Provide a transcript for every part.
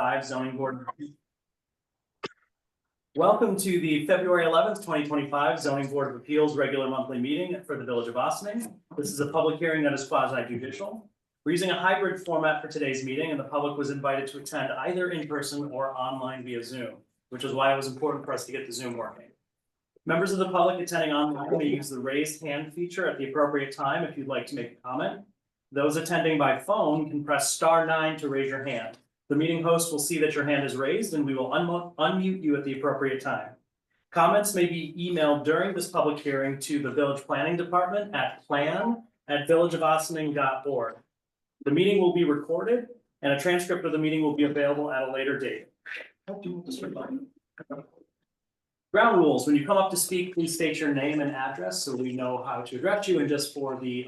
2025 zoning board. Welcome to the February 11th, 2025 zoning board of appeals regular monthly meeting for the village of Ossining. This is a public hearing that is quasi judicial. We're using a hybrid format for today's meeting, and the public was invited to attend either in person or online via Zoom, which is why it was important for us to get the Zoom working. Members of the public attending online may use the raised hand feature at the appropriate time if you'd like to make a comment. Those attending by phone can press *9 to raise your hand. The meeting host will see that your hand is raised and we will unmute you at the appropriate time. Comments may be emailed during this public hearing to the village planning department at plan@villageofossining.org. The meeting will be recorded and a transcript of the meeting will be available at a later date. Ground rules: when you come up to speak, please state your name and address so we know how to address you, and just for the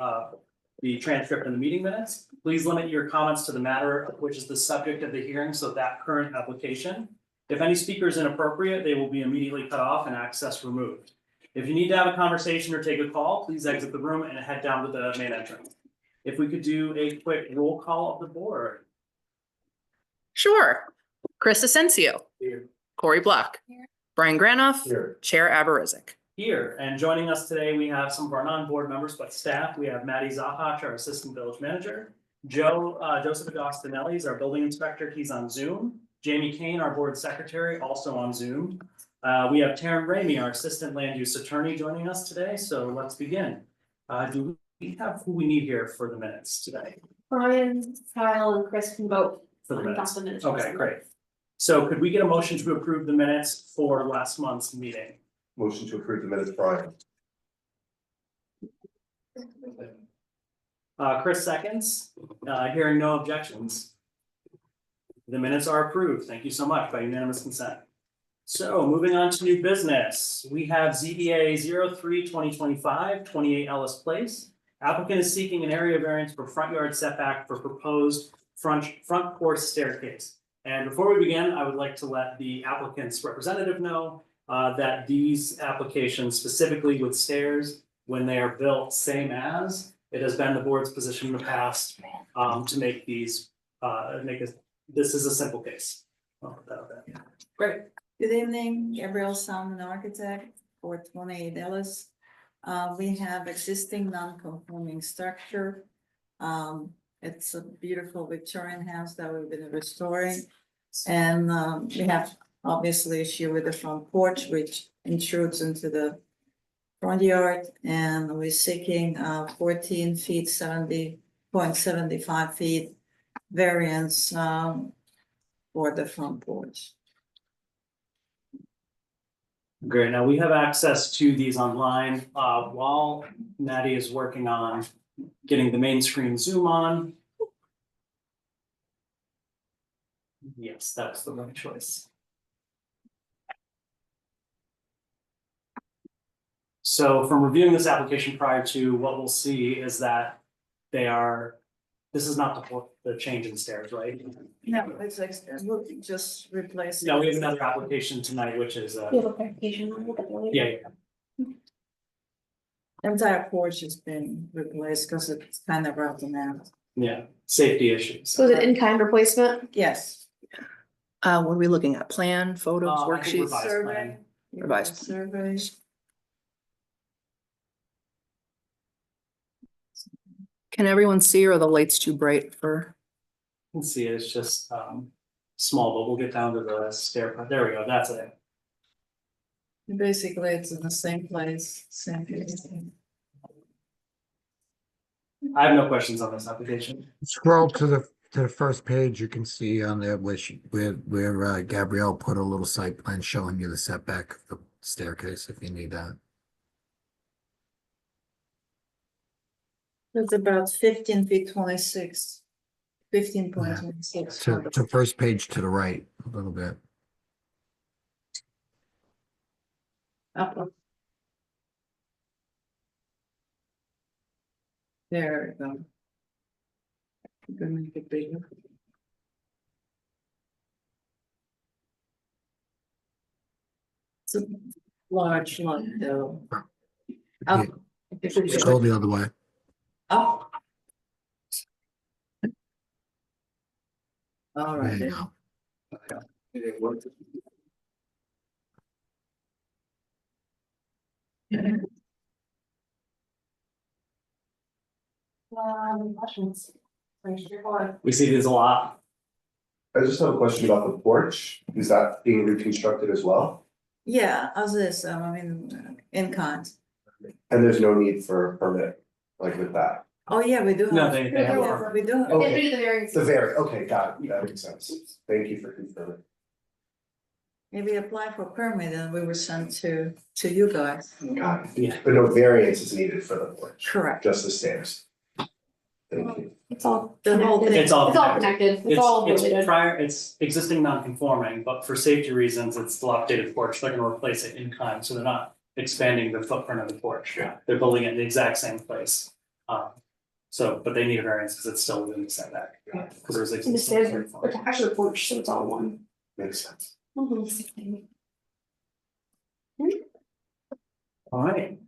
transcript and the meeting minutes. Please limit your comments to the matter which is the subject of the hearing, so that current application. If any speaker is inappropriate, they will be immediately cut off and access removed. If you need to have a conversation or take a call, please exit the room and head down to the main entrance. If we could do a quick roll call of the board. Sure. Chris Asensio. Here. Corey Block. Here. Brian Granoff. Here. Chair Aberizik. Here, and joining us today, we have some of our non-board members, but staff. We have Maddie Zahach, our assistant village manager. Joseph Agostinelli is our building inspector. He's on Zoom. Jamie Kane, our board secretary, also on Zoom. We have Taryn Ramey, our assistant land use attorney, joining us today. So let's begin. Do we have who we need here for the minutes today? Brian, Kyle, and Chris can vote. For the on minutes. the minutes. Okay, great. So could we get a motion to approve the minutes for last month's meeting? Motion to approve the minutes, Brian. Chris seconds, hearing no objections. The minutes are approved. Thank you so much by unanimous consent. So moving on to new business, we have ZBA 03-2025, 28 Ellis Place. Applicant is seeking an area variance for front yard setback for proposed front porch staircase. And before we begin, I would like to let the applicant's representative know that these applications, specifically with stairs, when they are built same as, it has been the board's position in the past to make these, this is a simple case. I'll put that out there. Great. Good evening, Gabrielle Salmon, architect for 28 Ellis. We have existing non-conforming structure. It's a beautiful Victorian house that we've been restoring. And we have obviously issue with the front porch, which intrudes into the front yard, and we're seeking 14 feet 70.75 feet variance for the front porch. Great. Now we have access to these online while Maddie is working on getting the main screen zoom on. Yes, that's the right choice. So from reviewing this application prior to, what we'll see is that this is not the change in stairs, right? No, it's like, we'll just replace. No, we have another application tonight, which is We have a clarification. I'll look at that later. yeah. Entire porch has been replaced because it's kind of rotten out. Yeah, safety issues. So is it in-kind replacement? Yes. What are we looking at? Plan, photos, I think worksheets? revised Survey. plan. Revised. Surveys. Can everyone see, or are the lights too bright for? You can see it, it's just small, but we'll get down to the stair. There we go, that's it. Basically, it's in the same place, same place. I have no questions on this application. Scroll to the first page, you can see on there where Gabrielle put a little site plan showing you the setback of the staircase if you need that. It's about 15 feet 26. 15.26. To first page to the right a little bit. Up. There we go. I'm gonna make it bigger. It's a large one though. Up. Scroll the other way. Up. All There right. you go. Questions? Pretty straightforward. We see these a lot. I just have a question about the porch. Is that being reconstructed as well? Yeah, as is, I mean, in kind. And there's no need for a permit like with that? Oh, yeah, we do No, have. they have. Yeah, we do have. Okay. They do the variance. The very, okay, got it. That makes sense. Thank you for confirming. Maybe apply for permit and we were sent to you guys. Got it. Yeah. But no variance is needed for the porch, Correct. just the stairs. Thank you. It's all. The whole connected. thing. It's all It's all connected, it's all It's related. prior, it's existing non-conforming, but for safety reasons, it's still updated porch, they're gonna replace it in kind, so they're not expanding the footprint of the porch. Yeah. They're building it in the exact same place. So, but they need a variance because it's still within the setback, because there's And the existing. stairs are attached to the porch, so it's all one. Makes sense. All right,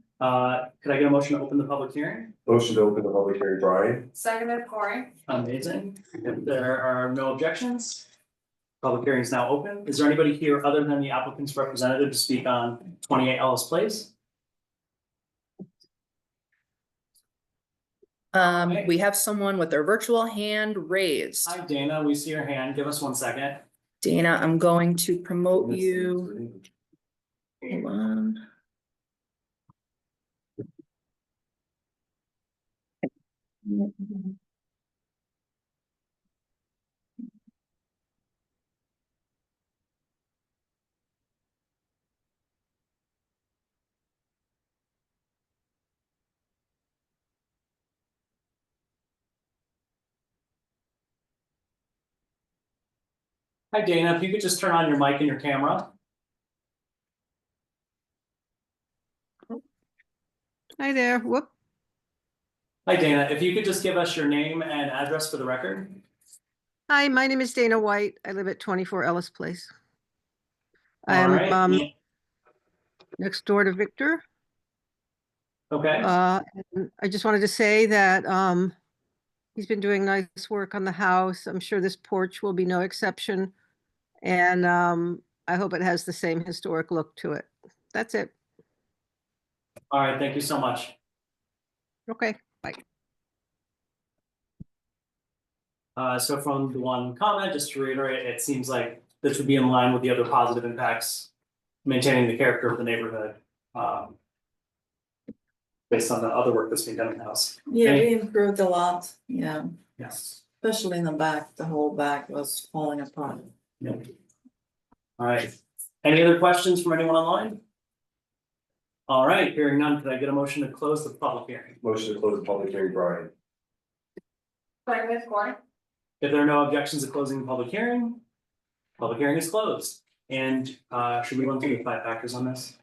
could I get a motion to open the public hearing? Motion to open the public hearing, Brian? Seconded, Cory. Amazing, if there are no objections. Public hearing is now open, is there anybody here other than the applicant's representative to speak on 28 Ellis Place? We have someone with their virtual hand raised. Hi Dana, we see your hand, give us 1 second. Dana, I'm going to promote you. Hold on. Hi Dana, if you could just turn on your mic and your camera. Hi there, whoop. Hi Dana, if you could just give us your name and address for the record. Hi, my name is Dana White. I live at 24 Ellis Place. All I'm right. next door to Victor. Okay, And I just wanted to say that he's been doing nice work on the house. I'm sure this porch will be no exception. And I hope it has the same historic look to it. That's it. all right, thank you so much. Okay. So from the one comment, just to reiterate, it seems like this would be in line with the other positive impacts. Maintaining the character of the neighborhood. Based on the other work that's being done in the house. Yeah, we improved a lot, yeah, Yes. especially in the back, the whole back was falling apart. Yeah. All right, any other questions from anyone online? All right, hearing none, could I get a motion to close the public hearing? Motion to close the public hearing, Brian? Seconded, Cory. If there are no objections to closing the public hearing is closed. And should we run through the 5 factors on this?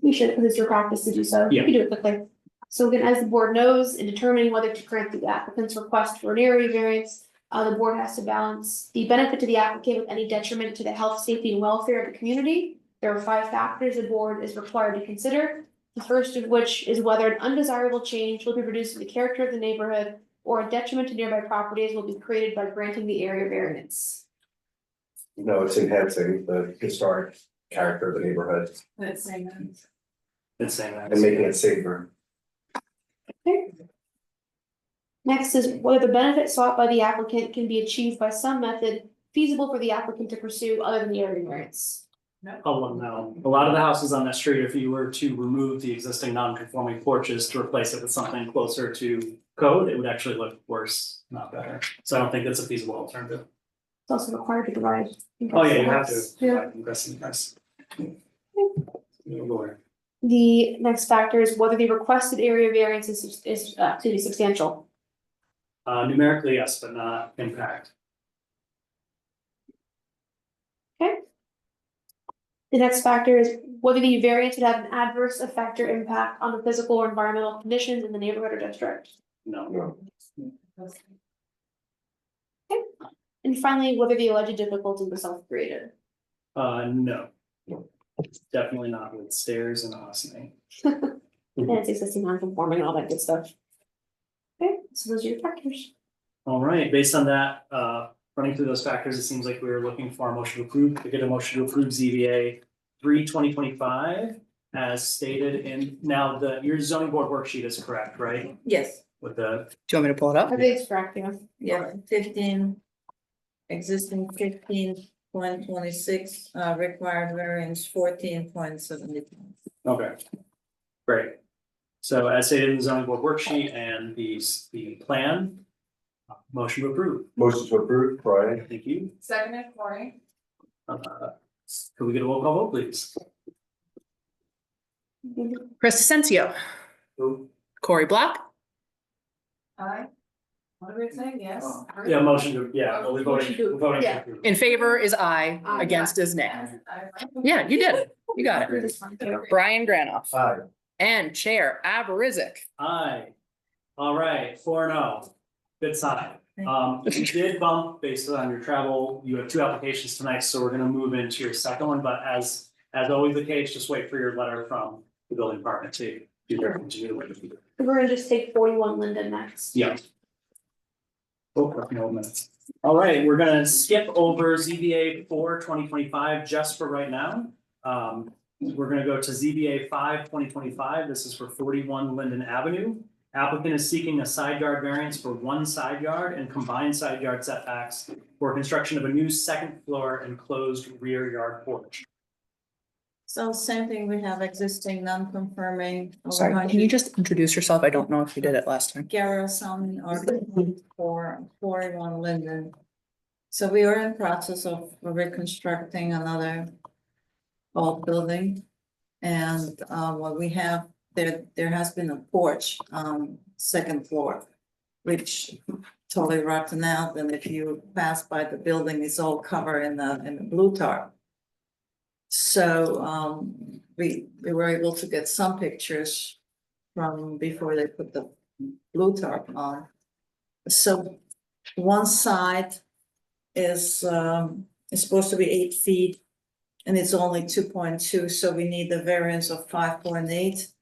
We should, because it's your practice to do so. Yeah. You can do it quickly. So again, as the board knows, in determining whether to grant the applicant's request for an area variance, the board has to balance the benefit to the applicant with any detriment to the health, safety, and welfare of the community. There are 5 factors the board is required to consider. The first of which is whether an undesirable change will be produced in the character of the neighborhood or a detriment to nearby properties will be created by granting the area variance. No, it's enhancing the historic character of the neighborhood Let's say that. It's saying that. and making it safer. Next is whether the benefit sought by the applicant can be achieved by some method feasible for the applicant to pursue other than the area variance. Oh, well, no, a lot of the houses on that street, if you were to remove the existing non-conforming porches to replace it with something closer to code, it would actually look worse, not better. So I don't think that's a feasible alternative. It's also required to provide. Oh, yeah, you have to. Yeah. Impress. The next factor is whether the requested area variance is substantial. Numerically, yes, but not impact. The next factor is whether the variance would have an adverse effect or impact on the physical or environmental conditions in the neighborhood or district. No, No, And finally, whether the alleged difficulty was self-created. no. Definitely not with stairs and ostomy. And it's existing non-conforming and all that good stuff. Okay, so those are your factors. All right, based on that, running through those factors, it seems like we were looking for a motion to approve, to get a motion to approve ZBA 3/2025 as stated in, now your zoning board worksheet is correct, right? Yes, With the, Do you want me to pull it I up? think it's correct, yeah. yeah, 15. Existing 15.26, required variance 14.70. okay. Great. So as stated in the zoning board worksheet and the plan, motion to approve. Motion to approve, Brian. Thank you. Seconded, Cory. Could we get a roll call vote, please? Chris Asensio, Corey Black, Aye. What are we saying? Yes. Yeah, motion to, yeah, we're voting, we're voting to Yeah. approve. in favor is aye, Aye. against is nay. Yeah, you did it, you got it. This one too. Brian Granoff Aye. and Chair Aberizik. Aye. All right, 4-0. Good sign. You did bump based on your travel. You have 2 applications tonight, so we're gonna move into your second one, but as always the case, just wait for your letter from the building department to do their continue to wait. We're gonna just take 41 Linden next. Yeah. Oh, no minutes. All right, we're gonna skip over ZBA 4/2025 just for right now. We're gonna go to ZBA 5/2025. This is for 41 Linden Avenue. Applicant is seeking a side yard variance for 1 side yard and combined side yard setbacks for construction of a new second floor enclosed rear yard porch. So same thing, we have existing non-conforming. Sorry, can you just introduce yourself? I don't know if you did it last time. Garrow Salmon Article for 41 Linden. So we are in process of reconstructing another old building. And what we have, there has been a porch on second floor, which totally rotten out, and if you pass by the building, it's all covered in the blue tar. So we were able to get some pictures from before they put the blue tarp on. So one side is supposed to be 8 feet and it's only 2.2, so we need the variance of 5.8.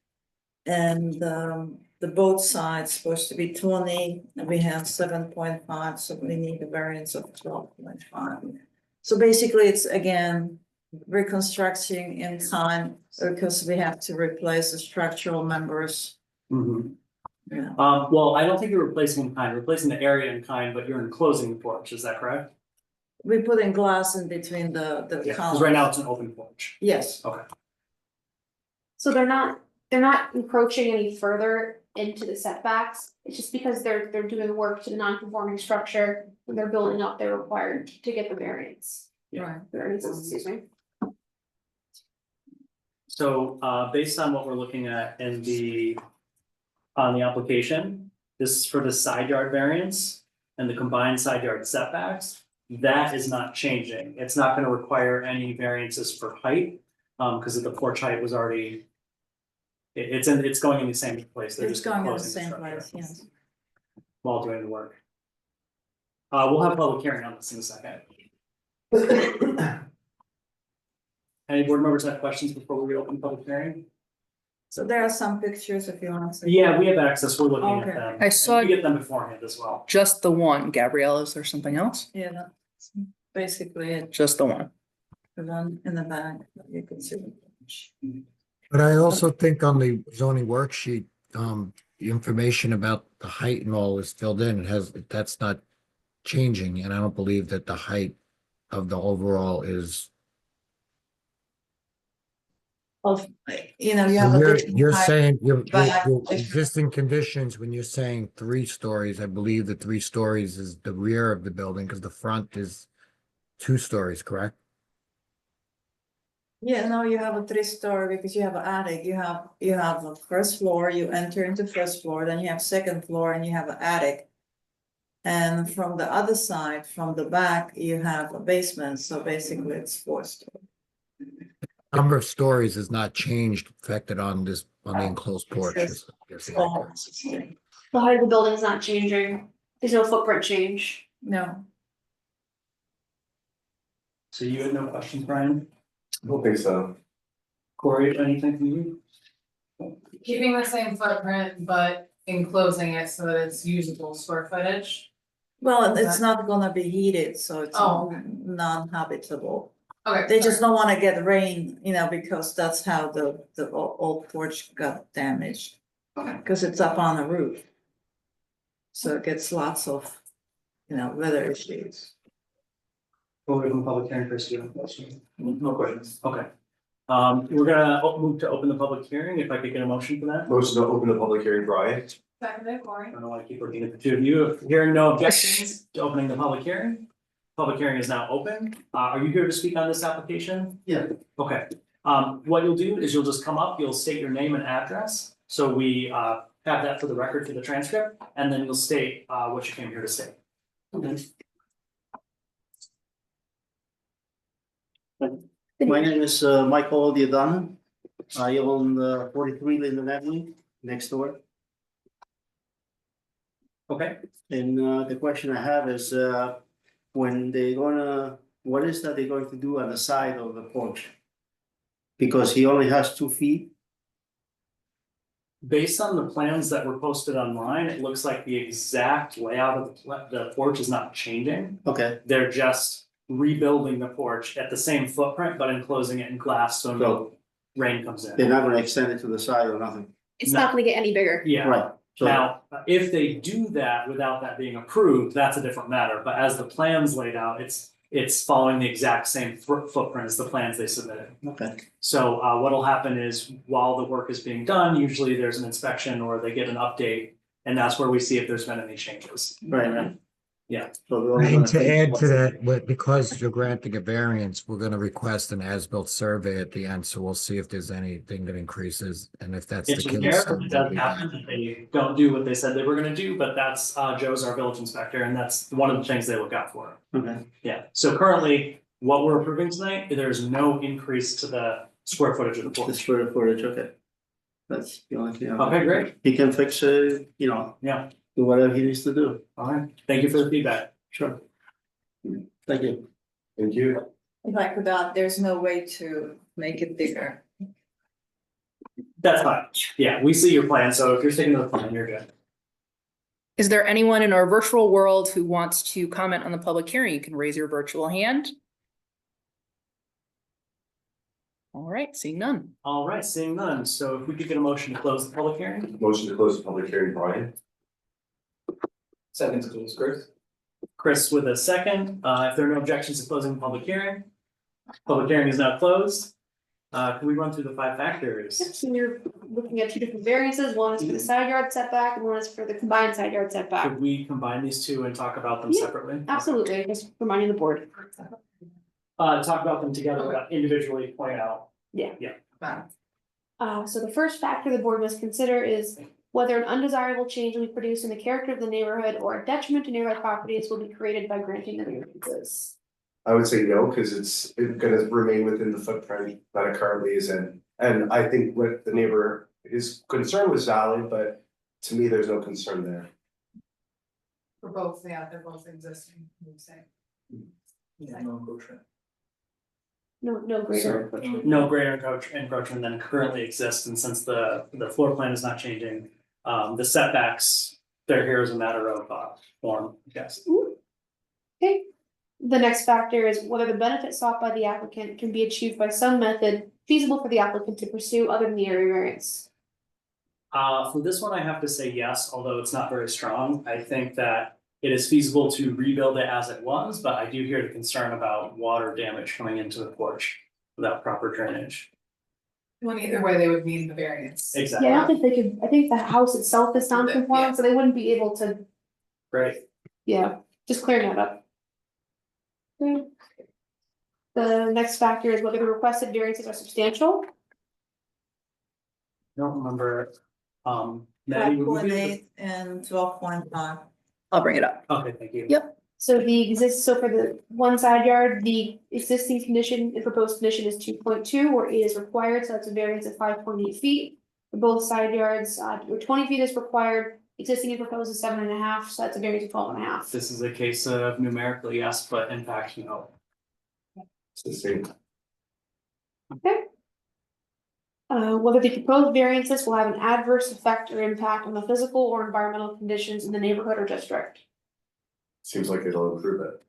And the both sides supposed to be 20 and we have 7.5, so we need a variance of 12.5. So basically it's again reconstructing in time because we have to replace the structural members. Mhm. Yeah. Well, I don't think you're replacing in kind, you're replacing the area in kind, but you're enclosing the porch, is that correct? We put in glass in between the Yeah, columns. because right now it's an open porch. Yes, So they're not encroaching any further into the setbacks. It's just because they're doing work to the non-conforming structure. When they're building up, they're required to get the variance. right. Variances, excuse me. So based on what we're looking at in on the application, this is for the side yard variance and the combined side yard setbacks. That is not changing. It's not gonna require any variances for height, because the porch height was already. It's going in the same place. They're It's just going in the enclosing same structure place, yes. While doing the work. We'll have a public hearing on this in a second. Any board members have questions before we open public hearing? So there are some pictures if you want to see. Yeah, we have access. We're looking at Okay. them. I saw- And we get them beforehand as well. Just the one, Gabrielle, is there something else? Yeah, that's basically it, Just the one. the one in the back, you can see. But I also think on the zoning worksheet, the information about the height and all is filled in. That's not changing, and I don't believe that the height of the overall is. Of, you know, you have a different You're height. saying, your back, existing conditions, when you're saying 3 stories, I believe the 3 stories is the rear of the building, because the front is 2 stories, correct? Yeah, no, you have a 3-story because you have an attic, you have a first floor, you enter into first floor, then you have second floor and you have an attic. And from the other side, from the back, you have a basement, so basically it's 4-story. Number of stories is not changed, affected on the enclosed porch. Oh, The height of the building is not changing. There's no footprint change. no, So you had no questions, Brian? I don't think so. Corey, anything from you? Keeping the same footprint, but enclosing it so that it's usable square footage. Well, it's not gonna be heated, so it's Oh. non-habitable. Okay. They just don't wanna get rain, because that's how the old porch got damaged. Okay. Cause it's up on the roof. So it gets lots of, weather issues. We'll open the public hearing first. Do you have questions? No questions. Okay. We're gonna move to open the public hearing, if I could get a motion for that. Motion to open the public hearing, Brian. Seconded, Cory. I don't want to keep looking at the two of you. If hearing no objections to opening the public hearing. Public hearing is now open. Are you here to speak on this application? Yeah. Okay. What you'll do is you'll just come up, you'll state your name and address. So we have that for the record for the transcript, and then you'll state what you came here to state. My name is Michael Diadana. I own 43 Linden Avenue next door. Okay, And the question I have is when what is that they're going to do on the side of the porch? Because he only has 2 feet. based on the plans that were posted online, it looks like the exact layout of the porch is not changing. Okay, They're just rebuilding the porch at the same footprint, but enclosing it in glass so no rain comes in. they're not gonna extend it to the side or nothing. It's not gonna get any bigger. Yeah, Right, so, now, if they do that without that being approved, that's a different matter, but as the plans laid out, it's following the exact same footprint as the plans they submitted. okay, So what'll happen is while the work is being done, usually there's an inspection or they get an update. And that's where we see if there's been any changes. right. Yeah. So they're only And to gonna- add to that, because you're granting a variance, we're gonna request an as-built survey at the end, so we'll see if there's anything that increases, and if that's the It's case. rare, then it we'll does be happen that they don't do what they said they were gonna do, but that's Joe's our village inspector and that's one of the things they look out for. Okay, Yeah, so currently, what we're approving tonight, there's no increase to the square footage of the the porch. square footage, okay. That's the only thing. Okay, great, He can fix it, yeah, do whatever he needs to do. all right, thank you for the feedback. Sure. Thank you. Thank you. If I could add, there's no way to make it bigger. That's fine, yeah, we see your plan, so if you're sticking to the plan, you're good. Is there anyone in our virtual world who wants to comment on the public hearing? You can raise your virtual hand. All right, seeing none. All right, seeing none, so if we could get a motion to close the public hearing? Motion to close the public hearing, Brian. Second to close, Chris. Chris with a second, if there are no objections to closing the public hearing. Public hearing is now closed. Can we run through the 5 factors? Yep, so you're looking at two different variances, one is for the side yard setback and one is for the combined side yard setback. Could we combine these two and talk about them Yeah, separately? Absolutely, just reminding the board. Talk about them together, but individually point out. So the first factor the board must consider is whether an undesirable change will be produced in the character of the neighborhood or a detriment to nearby properties will be created by granting the variances. I would say no, because it's gonna remain within the footprint that it currently is in. And I think what the neighbor, his concern was valid, but to me, there's no concern there. For both, yeah, they're both existing, you would say. No greater encroachment. No greater encroachment than currently exists, and since the floor plan is not changing, the setbacks, they're here as a matter of form, yes. Okay, the next factor is whether the benefit sought by the applicant can be achieved by some method feasible for the applicant to pursue other than the area variance. For this one, I have to say yes, although it's not very strong. I think that it is feasible to rebuild it as it was, but I do hear the concern about water damage coming into the porch without proper drainage. Well, either way, they would need the variance. Exactly. Yeah, I don't think they could, I think the house itself is Yeah. non-conforming, so they wouldn't be able to, Great. yeah, just clearing that up. Okay. The next factor is whether the requested variances are substantial. Don't remember, Maddie, would we be able 5.8 and 12.5. I'll bring it up. to- Okay, thank you. Yep. So for the one side yard, the existing condition, the proposed condition is 2.2, where 8 is required, so that's a variance of 5.8 feet. For both side yards, where 20 feet is required, existing and proposed is 7.5, so that's a variance of 12.5. This is a case of numerically yes, but in fact, no. It's the same. Whether the proposed variances will have an adverse effect or impact on the physical or environmental conditions in the neighborhood or district. Seems like it'll improve it.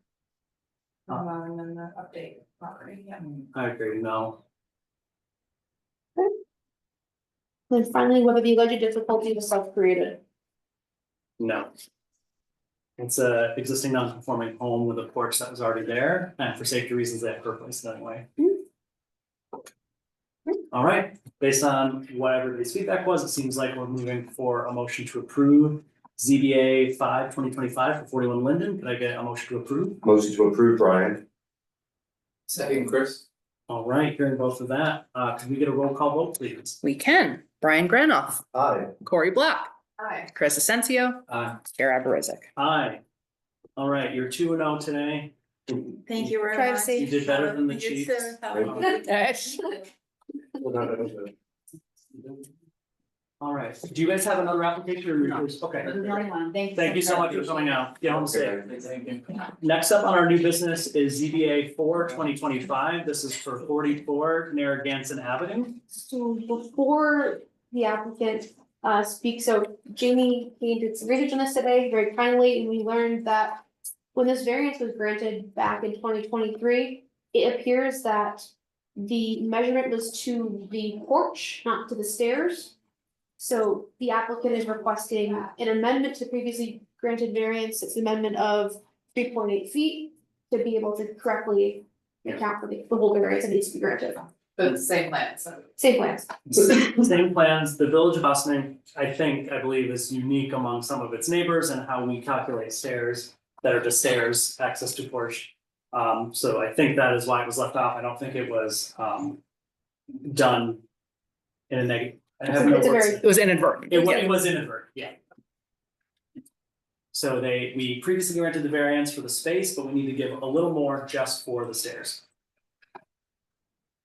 And then the update property, yeah. I agree, no. Then finally, whether the alleged difficulty was self-created. No. It's a existing non-conforming home with a porch that was already there, and for safety reasons, they have to replace it anyway. All right, based on what everybody's feedback was, it seems like we're moving for a motion to approve ZBA 5/2025 for 41 Linden. Could I get a motion to approve? Motion to approve, Brian. Second, Chris. All right, hearing both of that, could we get a roll call vote, please? We can. Brian Granoff, Aye. Corey Black, Hi. Chris Asensio, Chair Aberrizek. Aye. All right, you're 2-0 today. Thank you very Try to much. save- You did better than the You Chiefs. too. Have a good day. All right, do you guys have another application or yours? Okay. Thank you so much for coming out. Get home safe. Next up on our new business is ZBA 4/2025. This is for 44 Narragansett Avenue. So before the applicant speaks, so Jamie, he did some research on this today very kindly, and we learned that when this variance was granted back in 2023, it appears that the measurement was to the porch, not to the stairs. So the applicant is requesting an amendment to previously granted variance. It's an amendment of 3.8 feet to be able to correctly account for the whole variance that needs to be granted. But it's the same plan, so. Same plans. Same plans, the Village of Austining, I believe is unique among some of its neighbors and how we calculate stairs that are just stairs, access to porch. So I think that is why it was left off. I don't think it was done in a negative. I have no It's a words. very- It was inadvertent. It was inadvertent, yeah. So we previously granted the variance for the space, but we need to give a little more just for the stairs.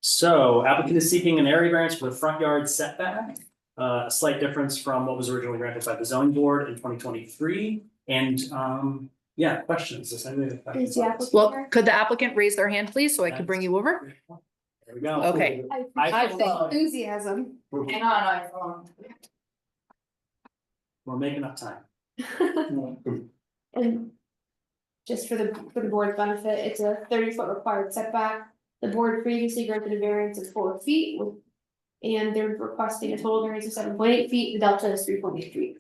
So applicant is seeking an area variance for the front yard setback. A slight difference from what was originally granted by the zoning board in 2023. And yeah, questions, does anybody have questions? Is the on this? applicant Well, here? could the applicant raise their hand, please, so I can bring you over? There we go. Okay. I I appreciate the enthusiasm. Hang on, iPhone. We're making up time. And just for the board's benefit, it's a 30-foot required setback. The board previously granted a variance of 4 feet. And they're requesting a total variance of 7.8 feet, the delta is 3.8 feet.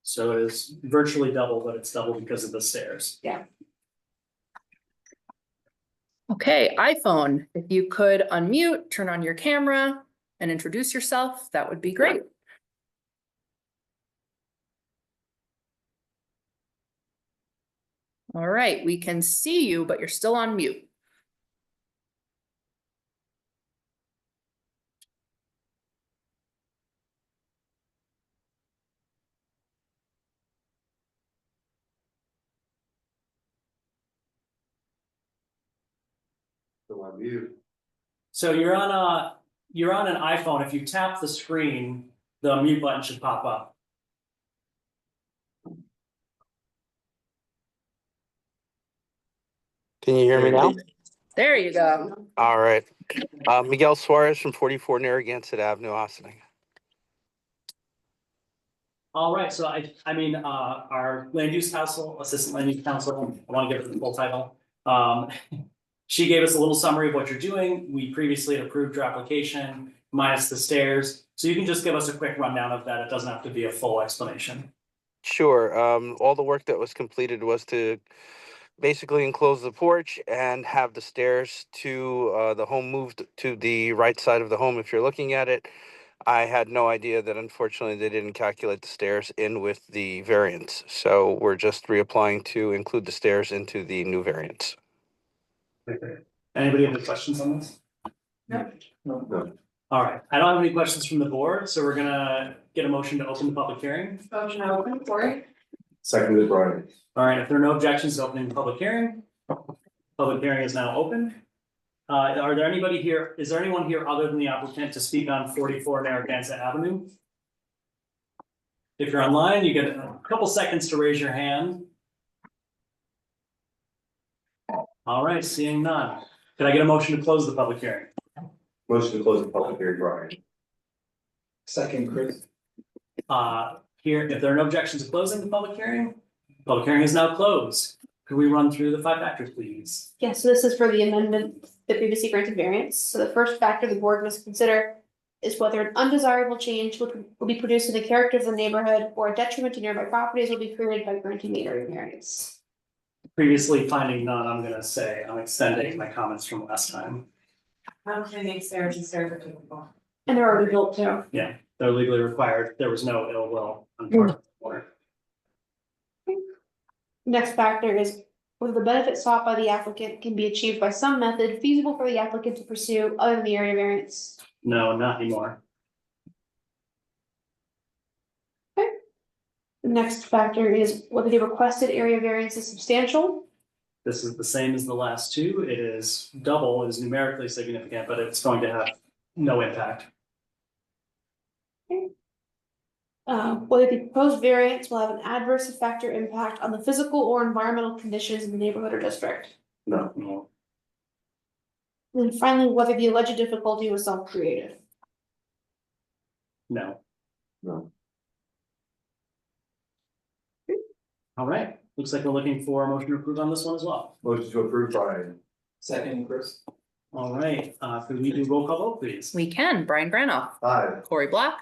So it is virtually double, but it's double because of the stairs. Okay, iPhone, if you could unmute, turn on your camera and introduce yourself, that would be great. All right, we can see you, but you're still on mute. So on mute. So you're on an iPhone. If you tap the screen, the mute button should pop up. Can you hear me now? There you go. All right. Miguel Suarez from 44 Narragansett Avenue, Austining. All right, so I mean, our land use council, assistant land use council, I want to give it the full title. She gave us a little summary of what you're doing. We previously had approved your application minus the stairs. So you can just give us a quick rundown of that. It doesn't have to be a full explanation. Sure. All the work that was completed was to basically enclose the porch and have the stairs to the home moved to the right side of the home if you're looking at it. I had no idea that unfortunately they didn't calculate the stairs in with the variance. So we're just reapplying to include the stairs into the new variance. Anybody have any questions on this? No. All right, I don't have any questions from the board, so we're gonna get a motion to open the public hearing. Motion open, Cory. Seconded, Brian. All right, if there are no objections to opening the public hearing, public hearing is now open. Are there anybody here, is there anyone here other than the applicant to speak on 44 Narragansett Avenue? If you're online, you get a couple seconds to raise your hand. All right, seeing none. Can I get a motion to close the public hearing? Motion to close the public hearing, Brian. Second, Chris. Here, if there are no objections to closing the public hearing, Public hearing is now closed. Could we run through the 5 factors, please? Yeah, so this is for the amendment, the previously granted variance. So the first factor the board must consider is whether an undesirable change will be produced in the character of the neighborhood or a detriment to nearby properties will be created by granting the area variance. Previously finding none, I'm gonna say, I'm extending my comments from last time. How many stairs and stairs are typical? And they're already built too. Yeah, they're legally required. There was no ill will on part of the board. Next factor is whether the benefit sought by the applicant can be achieved by some method feasible for the applicant to pursue other than the area variance. No, not anymore. The next factor is whether the requested area variance is substantial. This is the same as the last 2. It is double, it is numerically significant, but it's going to have no impact. Whether the proposed variance will have an adverse effect or impact on the physical or environmental conditions in the neighborhood or district. No, No. And then finally, whether the alleged difficulty was self-created. No. No. All right, looks like we're looking for a motion to approve on this one as well. motion to approve, Brian. Second, Chris. All right, could we do roll call vote, please? We can. Brian Granoff, Aye. Corey Block,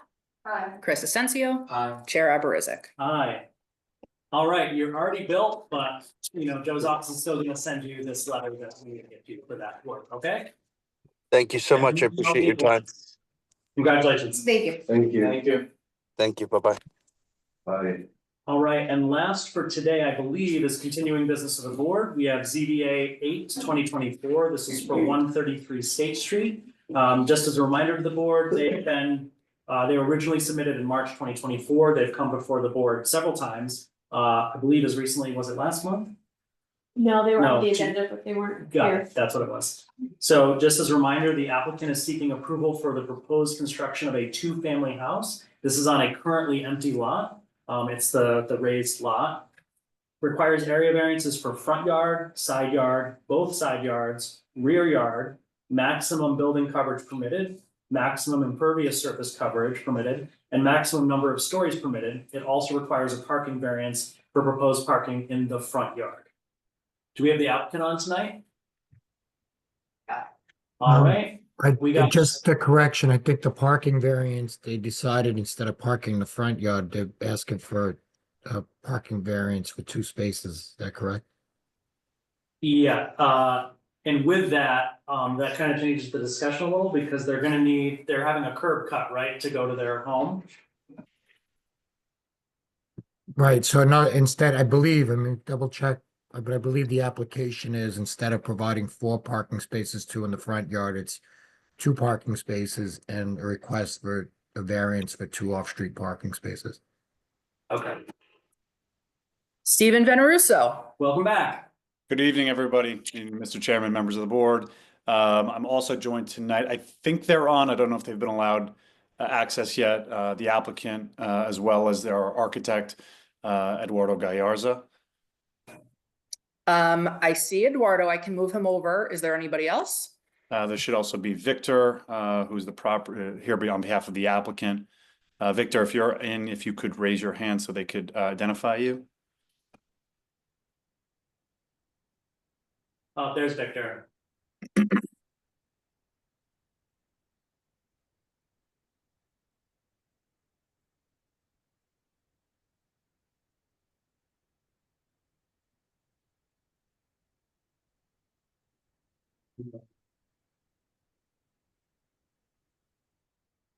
Aye. Chris Asensio, Aye. Chair Aberizic. Aye. All right, you're already built, but Joe's office is still gonna send you this letter that we need to get you for that work, okay? Thank you so much. I appreciate your time. Congratulations. Thank you. Thank you. you. Thank you. Bye-bye. Bye. All right, and last for today, I believe, is continuing business of the board. We have ZBA 8/2024. This is for 133 State Street. Just as a reminder to the board, they were originally submitted in March 2024. They've come before the board several times. I believe as recently, was it last month? No, they were No, on the two- agenda, but they weren't Got here. it, that's what it was. So just as a reminder, the applicant is seeking approval for the proposed construction of a 2-family house. This is on a currently empty lot. It's the raised lot. Requires area variances for front yard, side yard, both side yards, rear yard, maximum building coverage permitted, maximum impervious surface coverage permitted, and maximum number of stories permitted. It also requires a parking variance for proposed parking in the front yard. Do we have the applicant on tonight? All right, We got- Just a correction, I think the parking variance, they decided instead of parking the front yard, they're asking for a parking variance for 2 spaces, is that correct? yeah, and with that, that kind of changes the discussion a little because they're having a curb cut, right, to go to their home. Right, so no, instead, I believe, I mean, double check, but I believe the application is instead of providing 4 parking spaces, 2 in the front yard, it's 2 parking spaces and a request for a variance for 2 off-street parking spaces. Okay, Stephen Veneruso. welcome back. Good evening, everybody, and Mr. Chairman, members of the board. I'm also joined tonight, I think they're on, I don't know if they've been allowed access yet, the applicant, as well as their architect, Eduardo Gallarza. I see Eduardo. I can move him over. Is there anybody else? There should also be Victor, who's the proper, here on behalf of the applicant. Victor, if you're in, if you could raise your hand so they could identify you. Oh, there's Victor.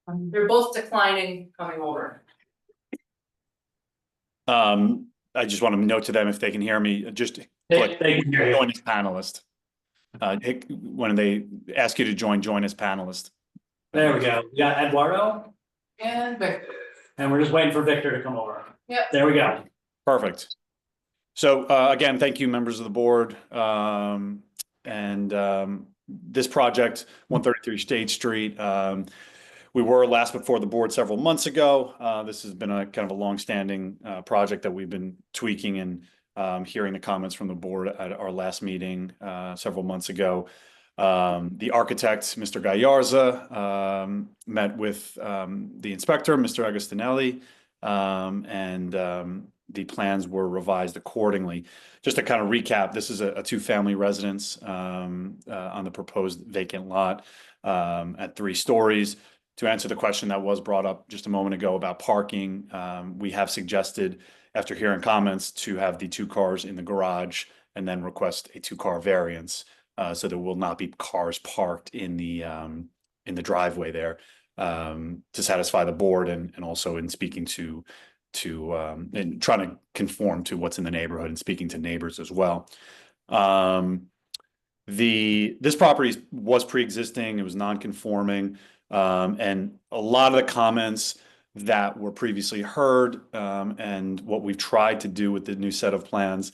They're both declining coming over. I just want to note to them if they can hear me, just click They can hear you. join as panelist. When they ask you to join as panelist. There we go. We got Eduardo, And Victor. and we're just waiting for Victor to come over. Yep. There we go. Perfect. So again, thank you, members of the board. This project, 133 State Street, we were last before the board several months ago. This has been a kind of a longstanding project that we've been tweaking and hearing the comments from the board at our last meeting several months ago. The architect, Mr. Gallarza, met with the inspector, Mr. Agostinelli, and the plans were revised accordingly. Just to kind of recap, this is a two-family residence on the proposed vacant lot at 3 stories. To answer the question that was brought up just a moment ago about parking, we have suggested, after hearing comments, to have the 2 cars in the garage and then request a 2-car variance. So there will not be cars parked in the driveway there, to satisfy the board, and also in speaking to and trying to conform to what's in the neighborhood and speaking to neighbors as well. This property was pre-existing, it was non-conforming, and a lot of the comments that were previously heard, and what we've tried to do with the new set of plans,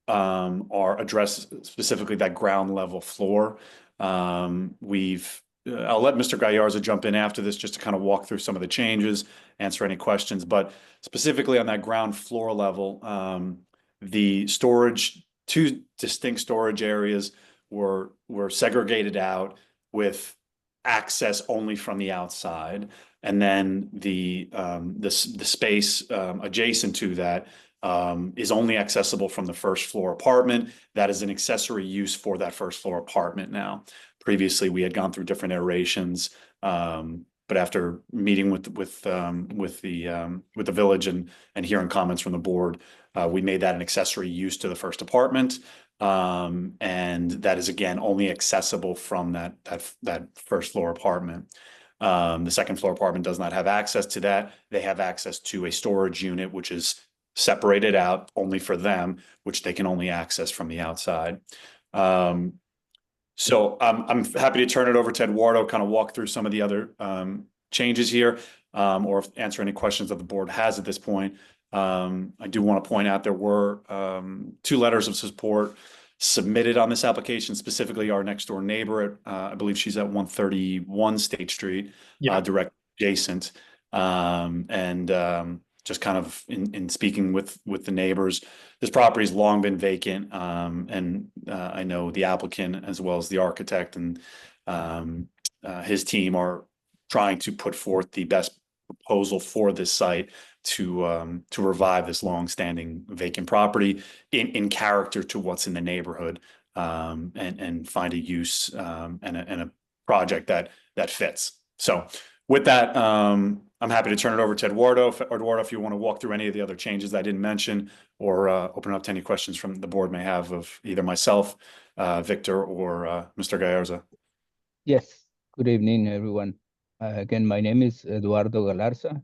are address specifically that ground level floor. I'll let Mr. Gallarza jump in after this just to kind of walk through some of the changes, answer any questions, but specifically on that ground floor level, the storage, 2 distinct storage areas were segregated out with access only from the outside. And then the space adjacent to that is only accessible from the first floor apartment. That is an accessory use for that first floor apartment now. Previously, we had gone through different iterations, but after meeting with the village and hearing comments from the board, we made that an accessory use to the first apartment, and that is again only accessible from that first floor apartment. The second floor apartment does not have access to that. They have access to a storage unit, which is separated out only for them, which they can only access from the outside. So I'm happy to turn it over to Eduardo, kind of walk through some of the other changes here, or answer any questions that the board has at this point. I do want to point out there were 2 letters of support submitted on this application, specifically our next door neighbor. I believe she's at 131 State Street, direct adjacent. Just kind of in speaking with the neighbors, this property's long been vacant, and I know the applicant as well as the architect and his team are trying to put forth the best proposal for this site to revive this long-standing vacant property in character to what's in the neighborhood, and find a use and a project that fits. So with that, I'm happy to turn it over to Eduardo. Eduardo, if you want to walk through any of the other changes I didn't mention, or open up to any questions from the board may have of either myself, Victor, or Mr. Gallarza. Yes, good evening, everyone. Again, my name is Eduardo Galarza.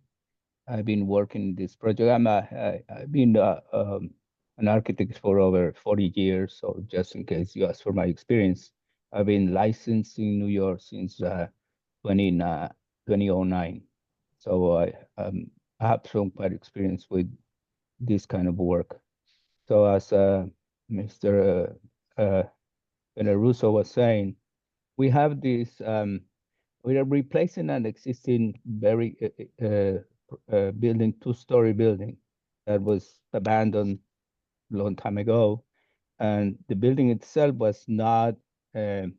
I've been working this project. I've been an architect for over 40 years, so just in case you ask for my experience, I've been licensed in New York since 2009. So I have some quite experience with this kind of work. So as Mr. Benarusso was saying, we have this, we are replacing an existing very building, 2-story building that was abandoned a long time ago. And the building itself was not in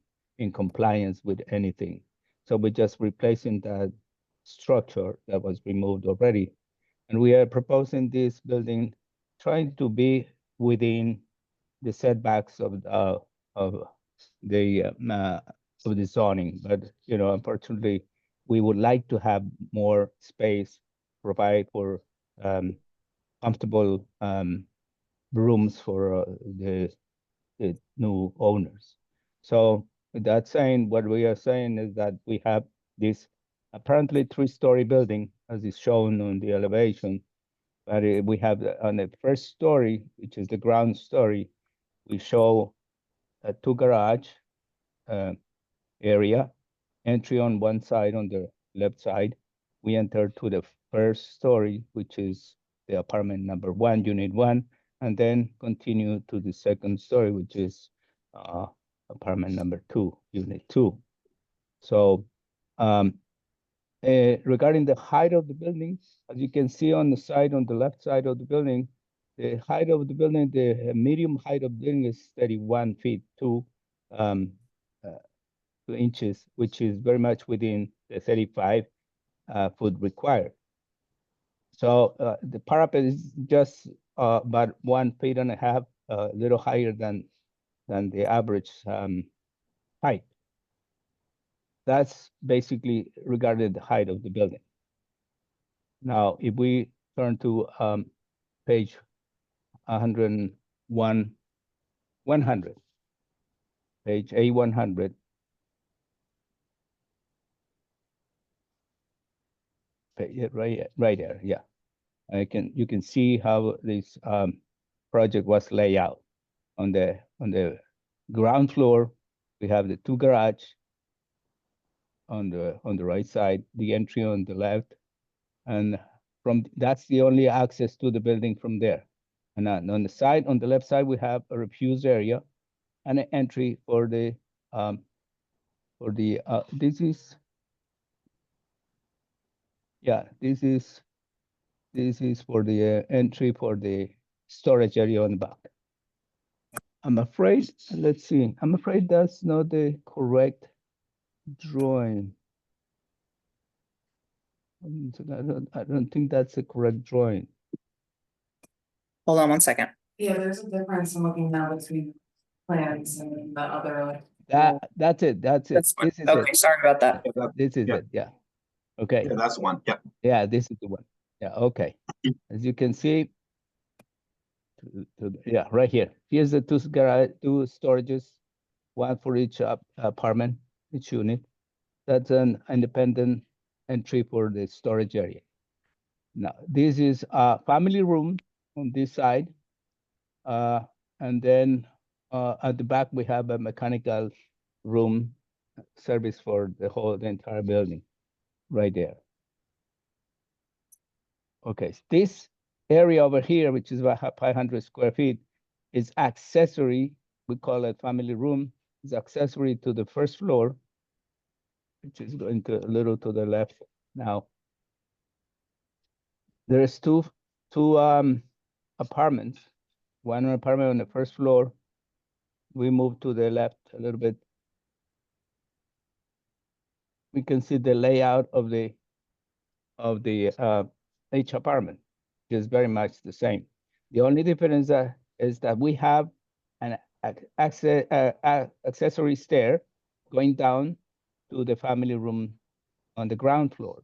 compliance with anything. So we're just replacing that structure that was removed already. And we are proposing this building trying to be within the setbacks of the zoning. But, you know, unfortunately, we would like to have more space, provide for comfortable rooms for the new owners. So with that saying, what we are saying is that we have this apparently 3-story building, as is shown on the elevation. But we have on the first story, which is the ground story, we show a 2 garage area, entry on one side, on the left side. We enter to the first story, which is the apartment number 1, unit 1, and then continue to the second story, which is apartment number 2, unit 2. So regarding the height of the building, as you can see on the side, on the left side of the building, the height of the building, the medium height of the building is 31 feet 2 inches, which is very much within the 35 foot required. So the parapet is just about 1.5 feet, a little higher than the average height. That's basically regarding the height of the building. Now, if we turn to page 100, page A100. Right there, yeah. You can see how this project was laid out. On the ground floor, we have the 2 garage on the right side, the entry on the left, and that's the only access to the building from there. And on the left side, we have a refuse area and an entry for the this is for the entry for the storage area on the back. I'm afraid, let's see, I'm afraid that's not the correct drawing. I don't think that's the correct drawing. Hold on one second. Yeah, there's a difference in looking now between plans and the other, like. That's it. That's This fine. is Okay, it. sorry about that. This is it, yeah. Okay. Yeah, that's the one. Yep. Yeah, this is the one. Yeah, okay. As you can see, yeah, right here. Here's the 2 storages, 1 for each apartment, each unit. That's an independent entry for the storage area. Now, this is a family room on this side. And then at the back, we have a mechanical room service for the entire building right there. Okay, this area over here, which is about 500 square feet, is accessory. We call it family room. It's accessory to the first floor, which is going to a little to the left now. There's two apartments. One apartment on the first floor. We move to the left a little bit. We can see the layout of each apartment, which is very much the same. The only difference is that we have an accessory stair going down to the family room on the ground floor.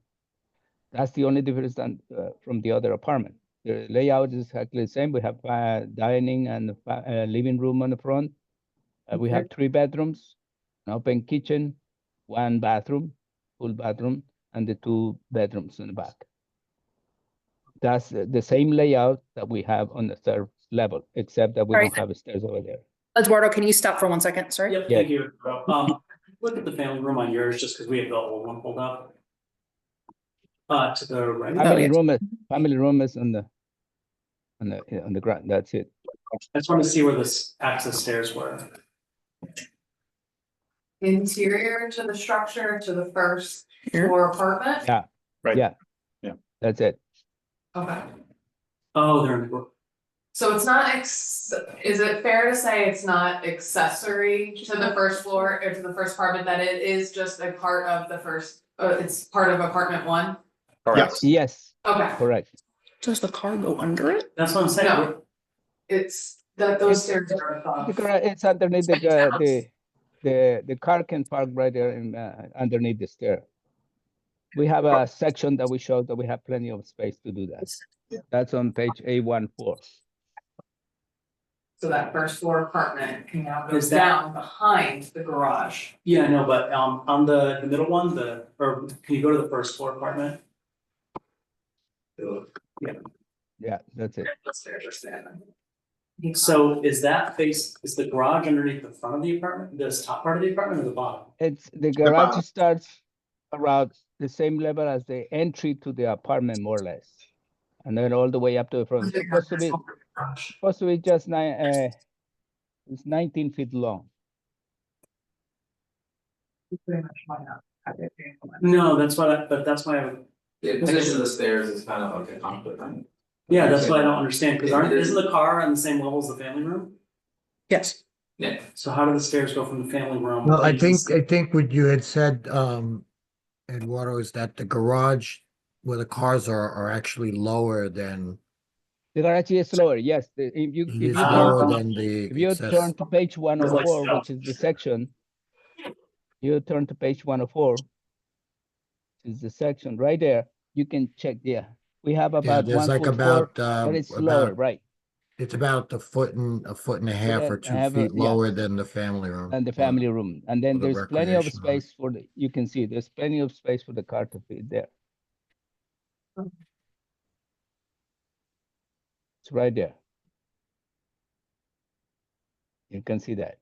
That's the only difference from the other apartment. The layout is exactly the same. We have dining and living room on the front. We have 3 bedrooms, an open kitchen, 1 bathroom, full bathroom, and the 2 bedrooms in the back. That's the same layout that we have on the 3rd level, except that we All don't right. have a stairs over there. Eduardo, can you stop for 1 second? Sorry. Yep, Yeah. thank you. Look at the family room on yours, just because we have the old one pulled up. To the right. Family room is on the ground. That's it. I just want to see where this access stairs were. Interior to the structure to the first Here. floor apartment? Yeah. Right. Yeah. Yeah. That's it. Okay, Oh, they're in the. so it's not is it fair to say it's not accessory to the first floor or to the first apartment, that it is just a part of the first, it's part of apartment 1? Correct. Yes, Okay, correct. Does the car go under it? That's what I'm saying. No. It's that those stairs are above. It's underneath the car can park right there underneath the stair. We have a section that we show that we have plenty of space to do that. That's on page A14. So that first floor apartment can now go Is that- down behind the garage. Yeah, no, but on the middle one, or can you go to the first floor apartment? Yeah, that's it. Those stairs are standing. So is the garage underneath the front of the apartment, this top part of the apartment or the bottom? It's the garage starts around the same level as the entry to the apartment, more or less. And then all the way up to the front. It's supposed to be just it's 19 feet long. Pretty much why not? No, that's why The position of the stairs is kind of like a conflict. yeah, that's what I don't understand, because isn't the car on the same level as the family room? Yes. Yeah. So how do the stairs go from the family room? Well, I think what you had said, Eduardo, is that the garage where the cars are actually lower than, The garage is lower, yes. If you, it if is you lower turn, than the, if you it says, turn to page like 104, stuff. which is the section, you turn to page 104, which is the section right there, you can check there. We have yeah, about there's like 1.4, about, but it's lower, about, right? it's about a foot and a half or I 2 have feet yeah, lower than the family room. and the or family room. And then or the there's plenty of recreation room. space for the, you can see there's plenty of space for the car to fit there. It's right there. You can see that.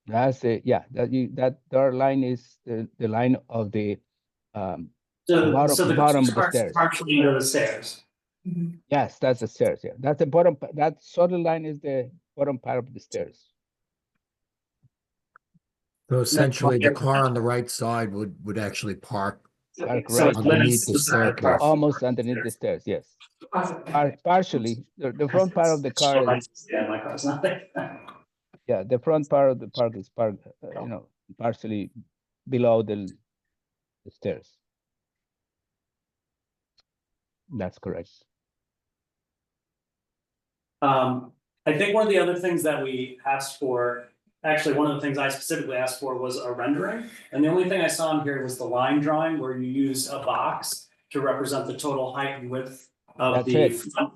That's it. Yeah, that dark line is the line of the So bottom the bottom of the cars stairs. partially under the stairs. Yes, that's the stairs. Yeah, that's the bottom. That solid line is the bottom part of the stairs. So essentially, the car on the right side would actually park Park So right it's there, underneath the limits side of the staircase. car. almost underneath the stairs. Yes, partially. The front part of the car is, Yeah, my car's not there. yeah, the front part of the park is parked, partially below the stairs. That's correct. I think one of the other things that we asked for, actually, one of the things I specifically asked for was a rendering. And the only thing I saw in here was the line drawing where you use a box to represent the total height and width of That's the it. front.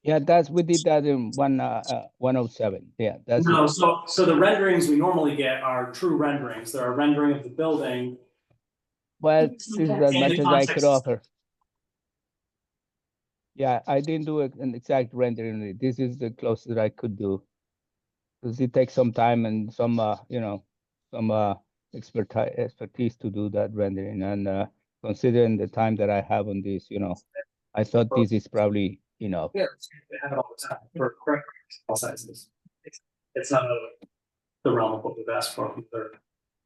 Yeah, we did that in 107. Yeah, that's No, it. so the renderings we normally get are true renderings. They're a rendering of the building. Well, this is as in much the as I could context- offer. Yeah, I didn't do an exact rendering. This is the closest I could do. Because it takes some time and some, some expertise to do that rendering. And considering the time that I have on this, I thought this is probably enough. Yeah, they have it all the time for all sizes. It's not out of the realm of what we've asked for from the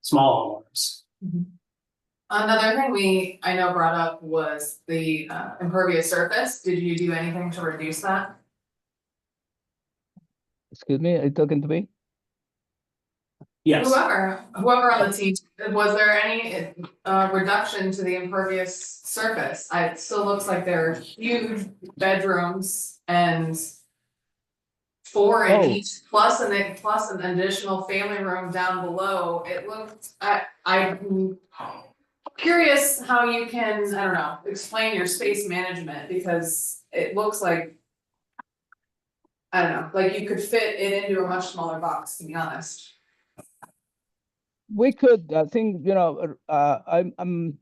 small homeowners. Another thing I know brought up was the impervious surface. Did you do anything to reduce that? Excuse me, are you talking to me? Yes, Whoever on the team, was there any reduction to the impervious surface? It still looks like they're huge bedrooms and 4 in Oh. each, plus an additional family room down below. It looked, I'm curious how you can, I don't know, explain your space management, because it looks like, I don't know, like you could fit it into a much smaller box, to be honest. We could, I think, I'm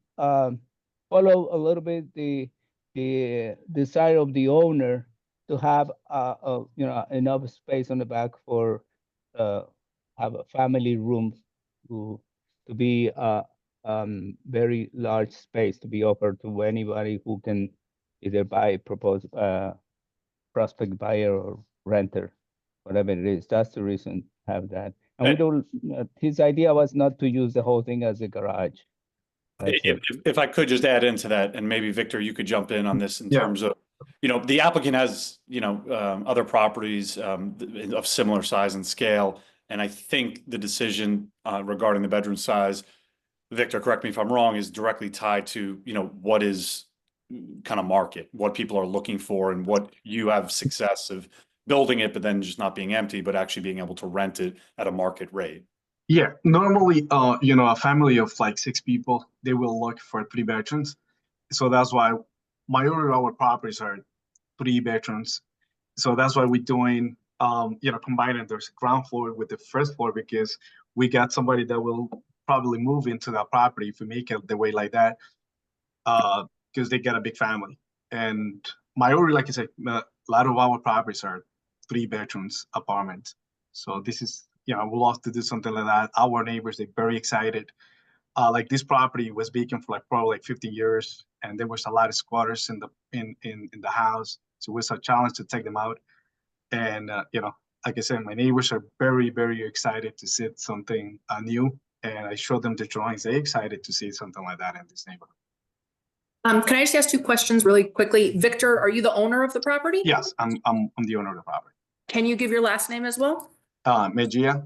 follow a little bit the desire of the owner to have enough space on the back for have a family room to be very large space to be offered to anybody who can either prospect buyer or renter, whatever it is. That's the reason to have that. And we don't, his idea was not to use the whole thing as a garage. That's it. If I could just add into that, and maybe Victor, you could jump in on this in terms of, the applicant has, other properties of similar size and scale. And I think the decision regarding the bedroom size, Victor, correct me if I'm wrong, is directly tied to, what is kind of market, what people are looking for, and what you have success of building it, but then just not being empty, but actually being able to rent it at a market rate. Yeah, normally, a family of like 6 people, they will look for 3 bedrooms. So that's why majority of our properties are 3 bedrooms. So that's why we're doing, combining the ground floor with the first floor, because we got somebody that will probably move into that property if we make it the way like that, because they get a big family. And majority, like I said, a lot of our properties are 3 bedrooms apartments. So this is, we'd love to do something like that. Our neighbors, they're very excited. Like this property was vacant for probably 50 years, and there was a lot of squatters in the house. So it was a challenge to take them out. And like I said, my neighbors are very, very excited to see something new. And I showed them the drawings. They're excited to see something like that in this neighborhood. Can I just ask 2 questions really quickly? Victor, are you the owner of the property? Yes, I'm the owner of the property. Can you give your last name as well? Mejia.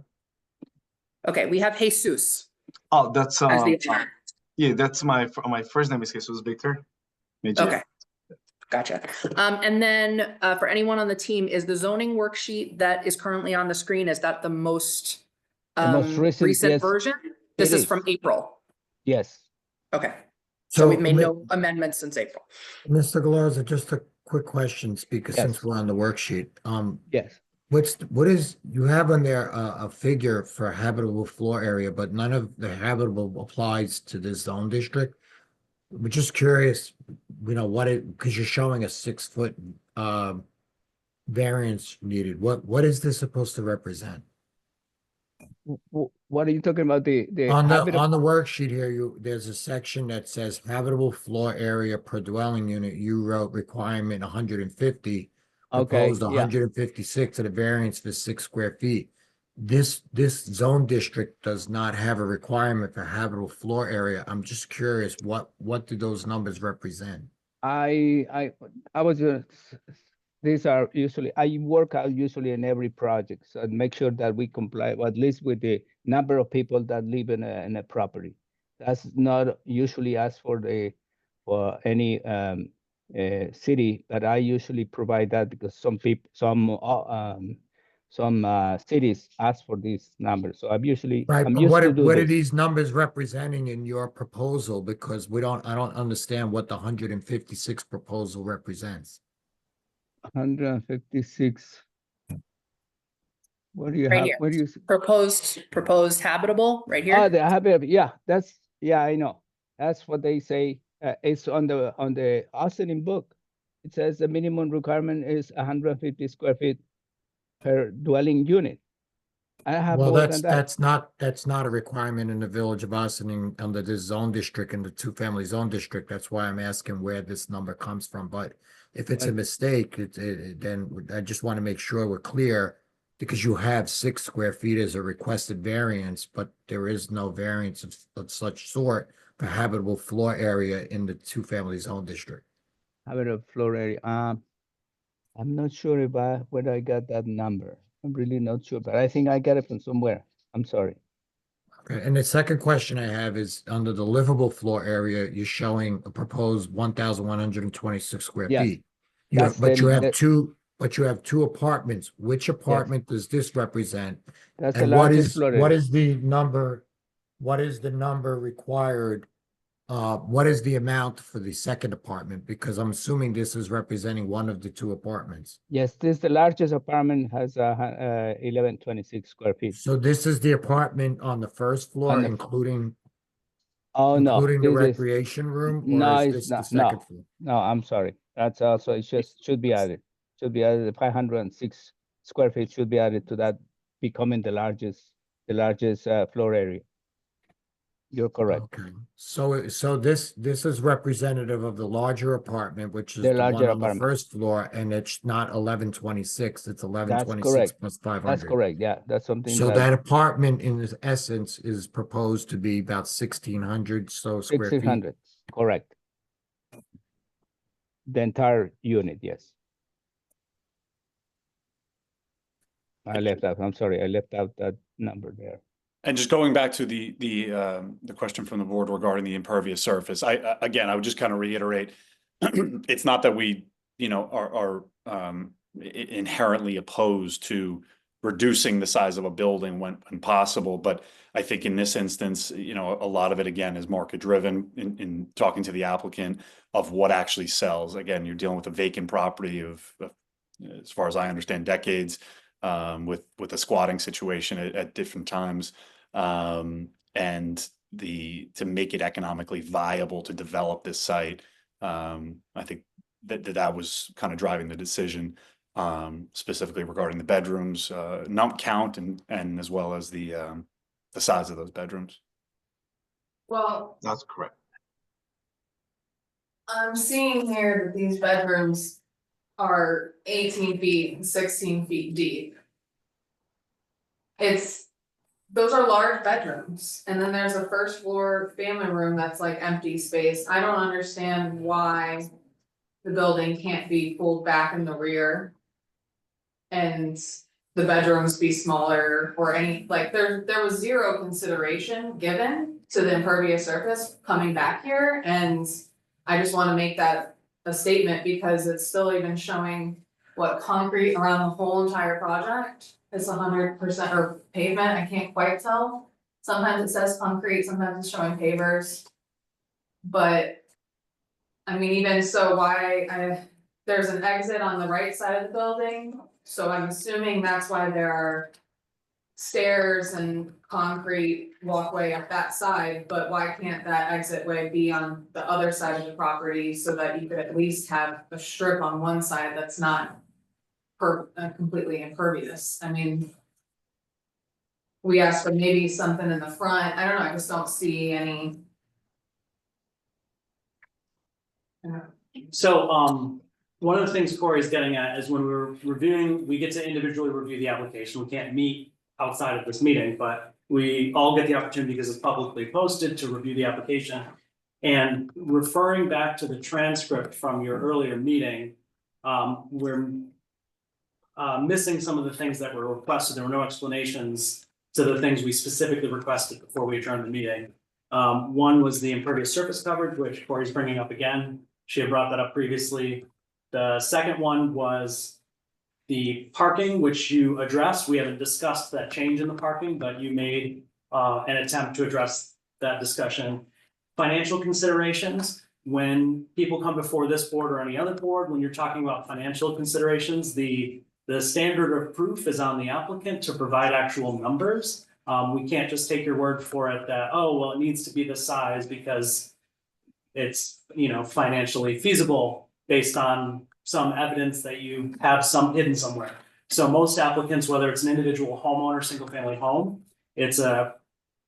Okay, we have Jesus. Oh, that's as the owner. Yeah, that's my first name is Jesus Victor. Mejia. Okay. Gotcha. And then, for anyone on the team, is the zoning worksheet that is currently on the screen, is that the most The most recent, recent yes, version? This it is from April. Yes. Okay. So we've made mi- no amendments since April. Mr. Galarza, just a quick question, speaker, since Yes. we're on the worksheet. Yes. What is, you have on there a figure for habitable floor area, but none of the habitable applies to this zone district? We're just curious, what because you're showing a 6-foot variance needed. What is this supposed to represent? What are you talking about? The On habitable? the worksheet here, there's a section that says habitable floor area per dwelling unit. You wrote requirement 150. Okay, Proposed yeah. 156 at a variance for 6 square feet. This zone district does not have a requirement for habitable floor area. I'm just curious, what do those numbers represent? I was these are usually, I work out usually in every project, so make sure that we comply, or at least with the number of people that live in a property. That's not usually asked for any city, but I usually provide that because some people, some cities ask for these numbers. So I'm used Right, but to do what are this. these numbers representing in your proposal? Because I don't understand what the 156 proposal represents. 156. What do you Right have? here. What do you? Proposed habitable, right Oh, here. the habit, yeah, I know. That's what they say. It's on the Austining book. It says the minimum requirement is 150 square feet per dwelling unit. I have Well, more than that. that's not a requirement in the village of Austining under this zone district, in the 2-family zone district. That's why I'm asking where this number comes from. But if it's a Well- mistake, then I just want to make sure we're clear, because you have 6 square feet as a requested variance, but there is no variance of such sort for habitable floor area in the 2-family zone district. Habitable floor area. I'm not sure where I got that number. I'm really not sure, but I think I got it from somewhere. I'm sorry. Okay, and the second question I have is, under the livable floor area, you're showing a proposed 1,126 square Yes, feet. that's But you have the- two apartments. Which apartment does this represent? That's the And largest floor what area. is the number required? What is the amount for the second apartment? Because I'm assuming this is representing one of the 2 apartments. Yes, this the largest apartment has 1126 square feet. So this is the apartment on the first floor, On the- including Oh, no, the this is, recreation room, or no, is it's this the not, second no, floor? no, I'm sorry. That's also, it should be added. Should be added, 506 square feet should be added to that, becoming the largest floor area. You're correct. Okay, so this is representative of the larger apartment, which is The the one larger on the apartment. first floor, and it's not 1126, it's That's 1126 correct. plus That's 500. correct, yeah, that's something So that, that apartment in its essence is proposed to be about 1,600 square feet. 1600, correct. The entire unit, yes. I'm sorry, I left out that number there. And just going back to the question from the board regarding the impervious surface, again, I would just kind of reiterate, it's not that we, are inherently opposed to reducing the size of a building when possible, but I think in this instance, a lot of it, again, is market driven in talking to the applicant of what actually sells. Again, you're dealing with a vacant property of as far as I understand, decades, with a squatting situation at different times. And to make it economically viable to develop this site, I think that was kind of driving the decision, specifically regarding the bedrooms, count and as well as the size of those bedrooms. Well, That's correct. I'm seeing here that these bedrooms are 18 feet and 16 feet deep. Those are large bedrooms, and then there's a first floor family room that's like empty space. I don't understand why the building can't be pulled back in the rear and the bedrooms be smaller or any, like, there was zero consideration given to the impervious surface coming back here, and I just wanna make that a statement because it's still even showing what concrete around the whole entire project. It's 100% or pavement, I can't quite tell. Sometimes it says concrete, sometimes it's showing pavers. But, I mean, even so, there's an exit on the right side of the building, so I'm assuming that's why there are stairs and concrete walkway up that side, but why can't that exit way be on the other side of the property so that you could at least have a strip on one side that's not completely impervious? I mean, we asked for maybe something in the front, I don't know, I just don't see any. So, one of the things Corey's getting at is when we're reviewing, we get to individually review the application. We can't meet outside of this meeting, but we all get the opportunity because it's publicly posted to review the application. And referring back to the transcript from your earlier meeting, we're missing some of the things that were requested. There were no explanations to the things we specifically requested before we adjourned the meeting. One was the impervious surface coverage, which Corey's bringing up again. She had brought that up previously. The second one was the parking, which you addressed. We haven't discussed that change in the parking, but you made an attempt to address that discussion. Financial considerations, when people come before this board or any other board, when you're talking about financial considerations, the standard of proof is on the applicant to provide actual numbers. We can't just take your word for it that, oh, well, it needs to be this size because it's, financially feasible based on some evidence that you have some hidden somewhere. So most applicants, whether it's an individual homeowner, single family home, it's a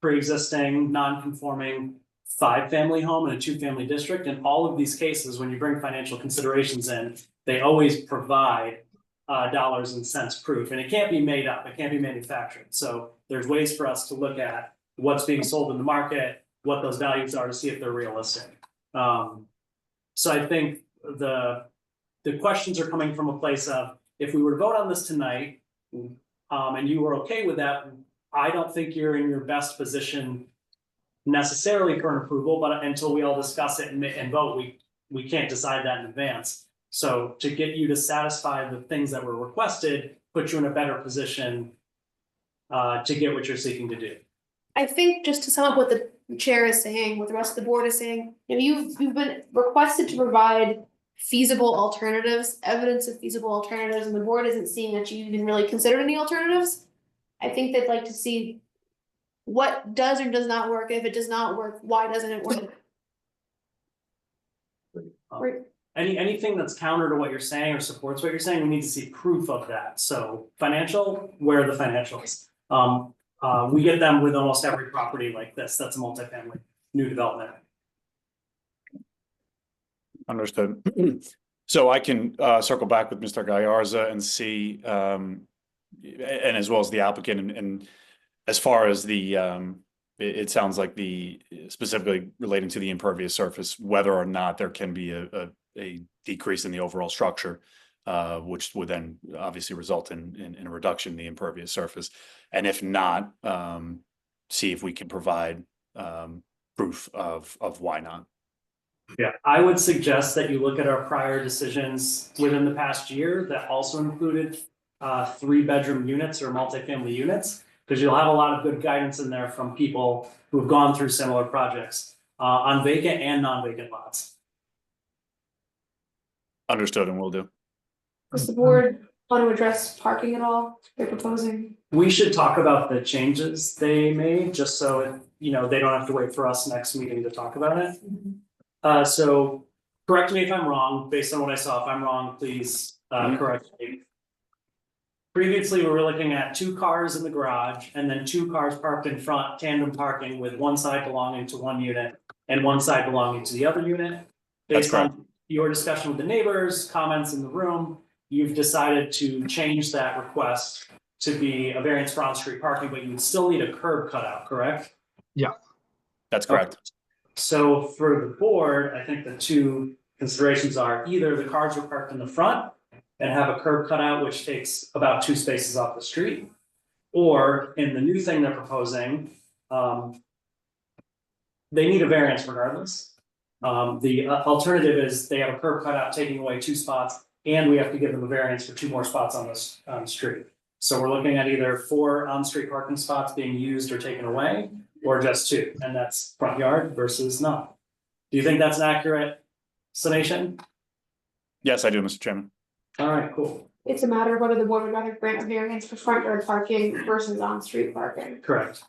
pre-existing, non-conforming 5-family home in a 2-family district. In all of these cases, when you bring financial considerations in, they always provide dollars and cents proof, and it can't be made up, it can't be manufactured. So there's ways for us to look at what's being sold in the market, what those values are to see if they're realistic. So I think the questions are coming from a place of, if we were to vote on this tonight, and you were okay with that, I don't think you're in your best position necessarily for an approval, but until we all discuss it and vote, we can't decide that in advance. So to get you to satisfy the things that were requested, put you in a better position to get what you're seeking to do. I think just to sum up what the chair is saying, what the rest of the board is saying, you've been requested to provide feasible alternatives, evidence of feasible alternatives, and the board isn't seeing that you even really considered any alternatives. I think they'd like to see what does or does not work. If it does not work, why doesn't it work? Anything that's counter to what you're saying or supports what you're saying, we need to see proof of that. So financial, where are the financials? We get them with almost every property like this. That's a multifamily new development. Understood. So I can circle back with Mr. Gallarza and see, and as well as the applicant, and as far as the, it sounds like specifically relating to the impervious surface, whether or not there can be a decrease in the overall structure, which would then obviously result in a reduction in the impervious surface. And if not, see if we can provide proof of why not. Yeah, I would suggest that you look at our prior decisions within the past year that also included 3-bedroom units or multifamily units, because you'll have a lot of good guidance in there from people who've gone through similar projects on vacant and non-vacant lots. Understood, and will do. Does the board want to address parking at all? They're proposing. We should talk about the changes they made, just so they don't have to wait for us next meeting to talk about it. So correct me if I'm wrong, based on what I saw. If I'm wrong, please correct me. Previously, we were looking at 2 cars in the garage and then 2 cars parked in front, tandem parking, with one side belonging to one unit and one side belonging to the other unit. Based on your discussion with the neighbors, comments in the room, you've decided to change that request to be a variance for on-street parking, but you would still need a curb cutout, correct? Yeah. That's correct. Okay. So for the board, I think the 2 considerations are either the cars were parked in the front and have a curb cutout which takes about 2 spaces off the street. Or in the new thing they're proposing, they need a variance regardless. The alternative is they have a curb cutout taking away 2 spots, and we have to give them a variance for 2 more spots on this street. So we're looking at either 4 on-street parking spots being used or taken away, or just 2, and that's front yard versus not. Do you think that's an accurate summation? Yes, I do, Mr. Chairman. All right, cool, It's a matter of whether the board would rather grant a variance for front yard parking versus on-street parking. correct.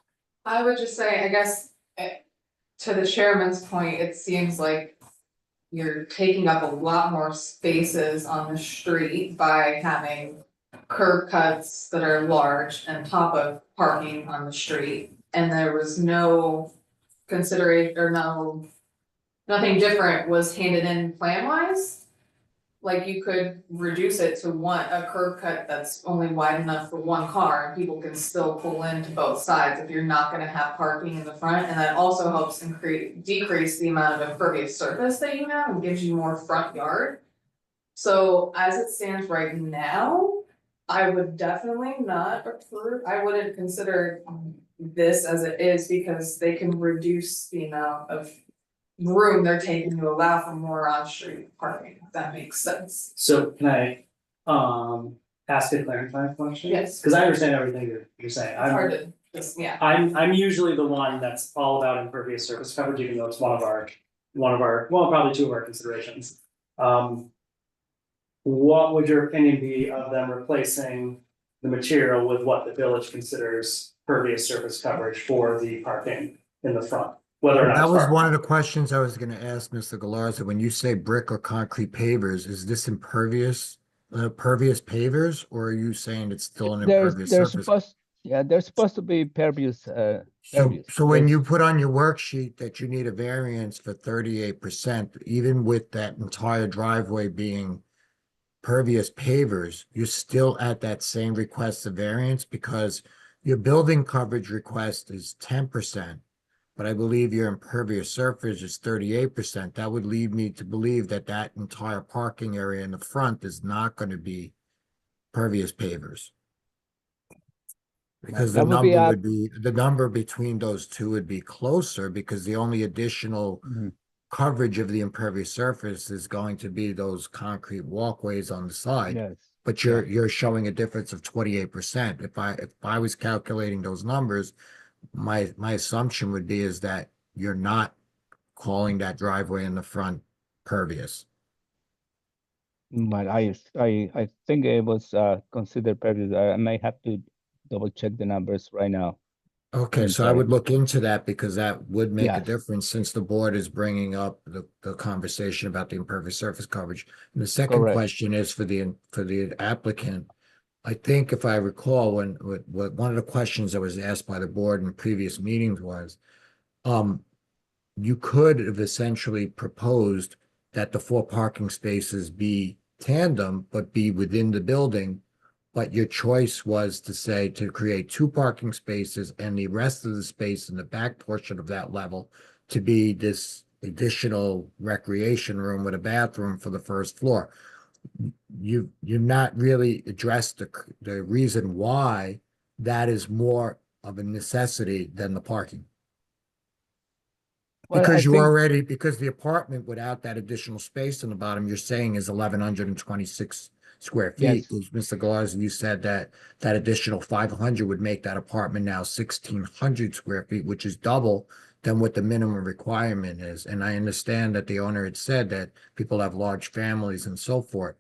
I would just say, I guess, to the chairman's point, it seems like you're taking up a lot more spaces on the street by having curb cuts that are large and top of parking on the street. And there was no consideration or nothing different was handed in plan wise. Like you could reduce it to a curb cut that's only wide enough for 1 car and people can still pull into both sides if you're not gonna have parking in the front. And that also helps decrease the amount of impervious surface that you have and gives you more front yard. So as it stands right now, I would definitely not approve, I wouldn't consider this as it is because they can reduce the amount of room they're taking to allow for more on-street parking, if that makes sense. So can I ask a clarifying question? Yes. Because I understand everything you're saying. It's hard to, just, yeah. I'm usually the one that's all about impervious surface coverage, even though it's one of our, well, probably 2 of our considerations. What would your opinion be of them replacing the material with what the village considers pervious surface coverage for the parking in the front? Whether or not. That it's was parking. one of the questions I was gonna ask Mr. Galarza. When you say brick or concrete pavers, is this pervious pavers, or are you saying it's still an impervious surface? They're supposed to be pervious, So pervious. when There's- you put on your worksheet that you need a variance for 38%, even with that entire driveway being pervious pavers, you're still at that same request of variance because your building coverage request is 10%. But I believe your impervious surface is 38%. That would lead me to believe that that entire parking area in the front is not going to be pervious pavers. Because the That would be number up- would be, the number between those two would be closer because the only additional Mhm. coverage of the impervious surface is going to be those concrete walkways on the side. Yes. But you're showing a difference of 28%. If I was calculating those numbers, my assumption would be is that you're not calling that driveway in the front pervious. But I think it was considered pervious. I may have to double check the numbers right now. Okay, I'm so I sorry. would look into that because that would make a Yes. difference since the board is bringing up the conversation about the impervious surface coverage. And the second Correct. question is for the applicant. I think if I recall, when one of the questions that was asked by the board in previous meetings was, you could have essentially proposed that the 4 parking spaces be tandem, but be within the building. But your choice was to say to create 2 parking spaces and the rest of the space in the back portion of that level to be this additional recreation room with a bathroom for the first floor. You've not really addressed the reason why that is more of a necessity than the parking. Well, Because I think- because the apartment without that additional space in the bottom, you're saying is 1,126 square feet. Yes. Because Mr. Galarza, you said that additional 500 would make that apartment now 1,600 square feet, which is double than what the minimum requirement is. And I understand that the owner had said that people have large families and so forth.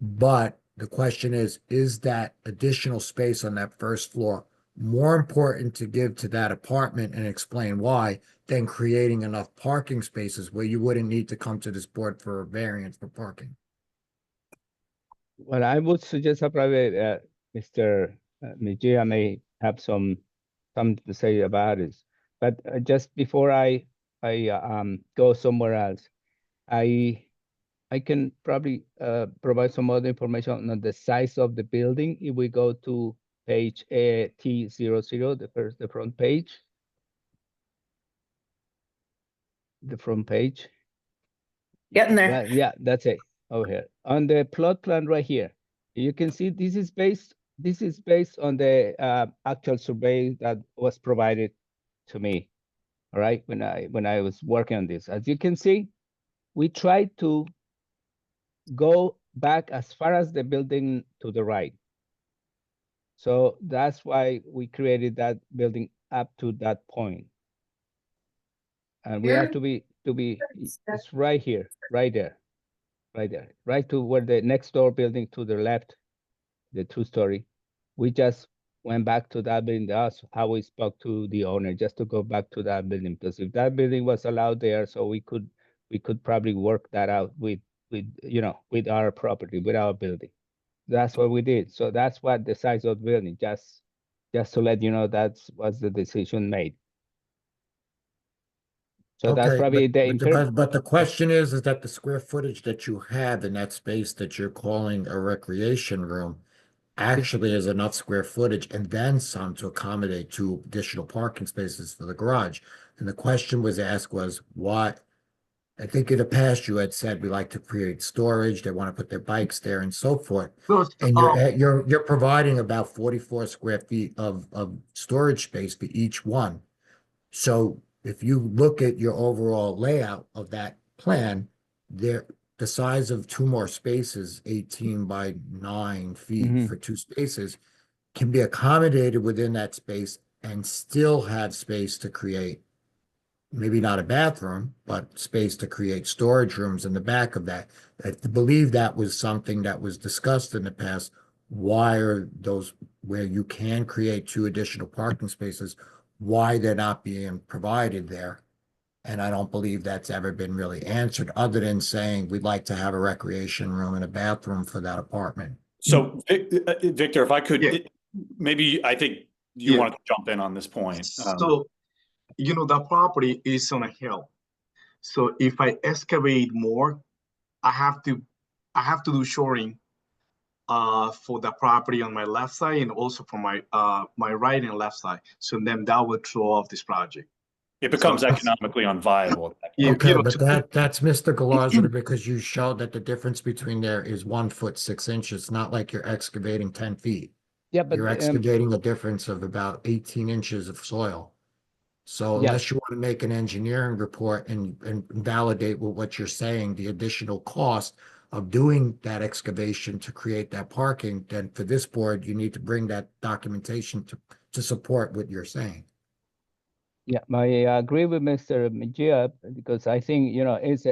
But the question is that additional space on that first floor more important to give to that apartment and explain why than creating enough parking spaces where you wouldn't need to come to this board for a variance for parking? Well, I would suggest probably Mr. Mejia may have something to say about it. But just before I go somewhere else, I can probably provide some other information on the size of the building. If we go to page T00, the front page. The front page. Getting there. Yeah, that's it. over here. On the plot plan right here, you can see this is based on the actual survey that was provided to me. All right, when I was working on this. As you can see, we tried to go back as far as the building to the right. So that's why we created that building up to that point. And we have to be, it's right here, right there, right to where the next door building to the left, the 2-story. We just went back to that building. That's how we spoke to the owner, just to go back to that building. Because if that building was allowed there, so we could probably work that out with with our property, with our building. That's what we did. So that's what the size of the building, just to let you know, that's was the decision made. So that's Okay, probably but the question is that the square footage that you have in that space that you're calling a recreation room actually is enough square footage and then some to accommodate 2 additional parking spaces for the garage. And the question was asked was what, I think in the past you had said we like to create storage, they want to put their bikes there and so forth. And you're providing about 44 square feet of storage space for each one. So if you look at your overall layout of that plan, the size of 2 more spaces, 18 by 9 feet for 2 spaces, can be accommodated within that space and still have space to create, maybe not a bathroom, but space to create storage rooms in the back of that. I believe that was something that was discussed in the past. Why are those, where you can create 2 additional parking spaces, why they're not being provided there? And I don't believe that's ever been really answered, other than saying we'd like to have a recreation room and a bathroom for that apartment. So Victor, if I could, maybe I think you want to jump in on this point. So, the property is on a hill. So if I excavate more, I have to do shoring for the property on my left side and also for my right and left side. So then that would throw off this project. It becomes economically unviable. Okay, but that's Mr. Galazzi, because you showed that the difference between there is 1 foot 6 inches. It's not like you're excavating 10 feet. Yeah, but you're excavating a difference of about 18 inches of soil. So unless you want to make an engineering report and validate what you're saying, the additional cost of doing that excavation to create that parking, then for this board, you need to bring that documentation to support what you're saying. Yeah, I agree with Mr. Mejia, because I think, it's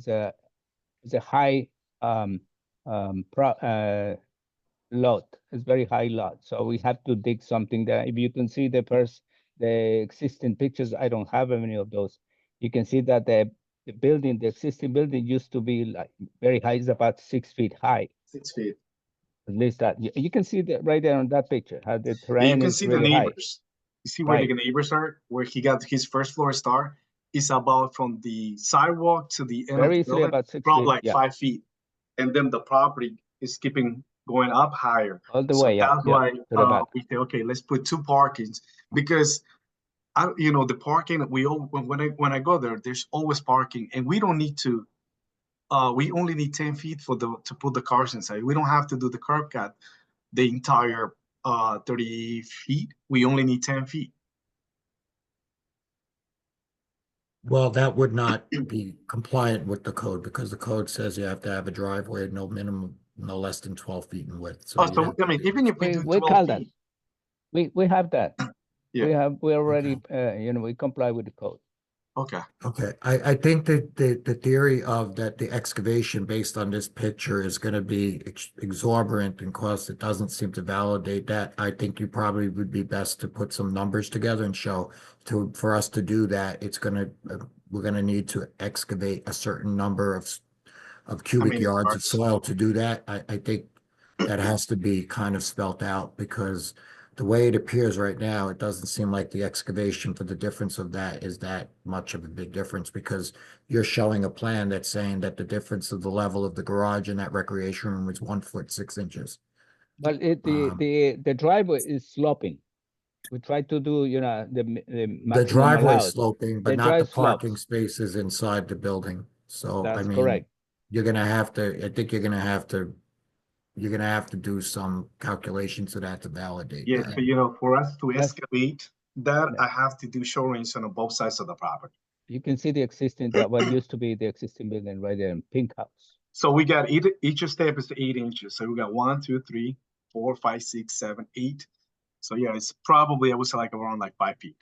a high lot. It's very high lot. So we have to dig something there. If you can see the existing pictures, I don't have any of those. You can see that the existing building used to be like very high. It's about 6 feet high. 6 feet. At least that you can see that right there on that picture, how the terrain you can is see really the high. neighbors. You see where the neighbors are, where he got his first floor start. It's about from the sidewalk to the end Very of the easily building, about 6 about feet, like yeah. 5 feet. And then the property is keeping going up higher. All the So way, yeah. that's why to the back. we say, okay, let's put 2 parkings, because the parking, when I go there, there's always parking, and we don't need to. We only need 10 feet to put the cars inside. We don't have to do the curb cut the entire 30 feet. We only need 10 feet. Well, that would not be compliant with the code, because the code says you have to have a driveway no less than 12 feet in width. So So I mean, even if we do we 12 call that. feet. We have that. Yeah. We already we comply with the code. Okay. Okay, I think that the theory of that the excavation based on this picture is going to be exorbitant in cost, it doesn't seem to validate that. I think you probably would be best to put some numbers together and show for us to do that, we're going to need to excavate a certain number of cubic yards of soil to do that. I think that has to be kind of spelt out, because the way it appears right now, it doesn't seem like the excavation for the difference of that is that much of a big difference, because you're showing a plan that's saying that the difference of the level of the garage and that recreation room is 1 foot 6 inches. But the driveway is sloping. We try to do, the maximum driveway allowed. sloping, but The not the drive parking slopes. spaces inside the building. So I That's mean, correct. you're gonna have to, I think you're gonna have to do some calculations to that to validate Yeah, that. but you know, for us to Yes. excavate that, I have to do showings on both sides of the property. You can see the existing, that what used to be the existing building right there in Pink House. So we got each step is 8 inches. So we got 1, 2, 3, 4, 5, 6, 7, 8. So yeah, it's probably I would say like around like 5 feet.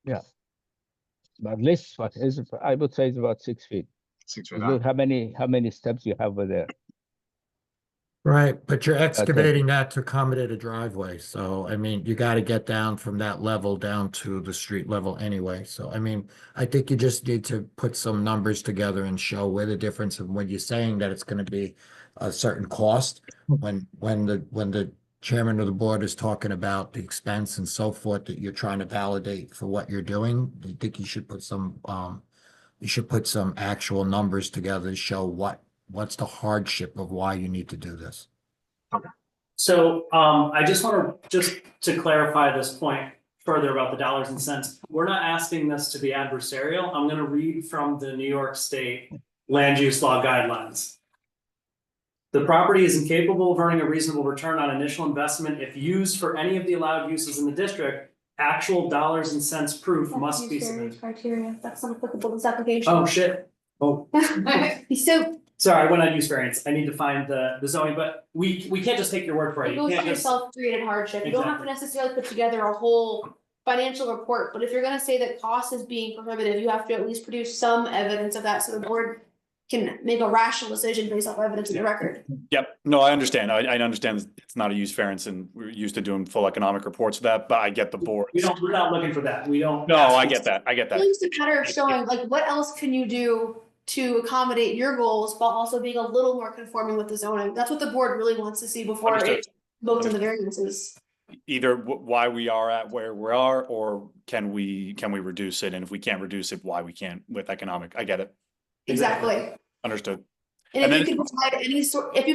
Yeah. But at least what is, I would say it's about 6 feet. 6 feet. Look how many steps you have over there. Right, but you're excavating that to accommodate a driveway, so I mean, you gotta get down from that level down to the street level anyway, so I mean, I think you just need to put some numbers together and show where the difference of when you're saying that it's gonna be a certain cost, when the chairman of the board is talking about the expense and so forth that you're trying to validate for what you're doing, I think you should put some actual numbers together to show what's the hardship of why you need to do this. So I just want to clarify this point further about the dollars and cents. We're not asking this to be adversarial. I'm gonna read from the New York State Land Use Law Guidelines. The property is incapable of earning a reasonable return on initial investment if used for any of the allowed uses in the district. Actual dollars and cents proof must be submitted. Criteria, that's not applicable to this application. Oh, shit. Oh, So sorry, I went on use variance. I need to find the zoning, but we can't just take your word for it. it You goes to can't your just. self-created hardship. You don't have to necessarily put together a whole financial report, but if you're gonna say that cost is being prohibitive, you have to at least produce some evidence of that, so the board can make a rational decision based off evidence in the record. Yep, no, I understand. I understand it's not a use variance and we're used to doing full economic reports of that, but I get the board. We're not looking for that. We don't. No, I get that. I get It's that. just a matter of showing, like, what else can you do to accommodate your goals while also being a little more conforming with the zoning? That's what the board really wants to see before Understood. it votes on the variances. Either why we are at where we are, or can we reduce it? And if we can't reduce it, why we can't with economic? I get it. Exactly. Understood. And And if then- you could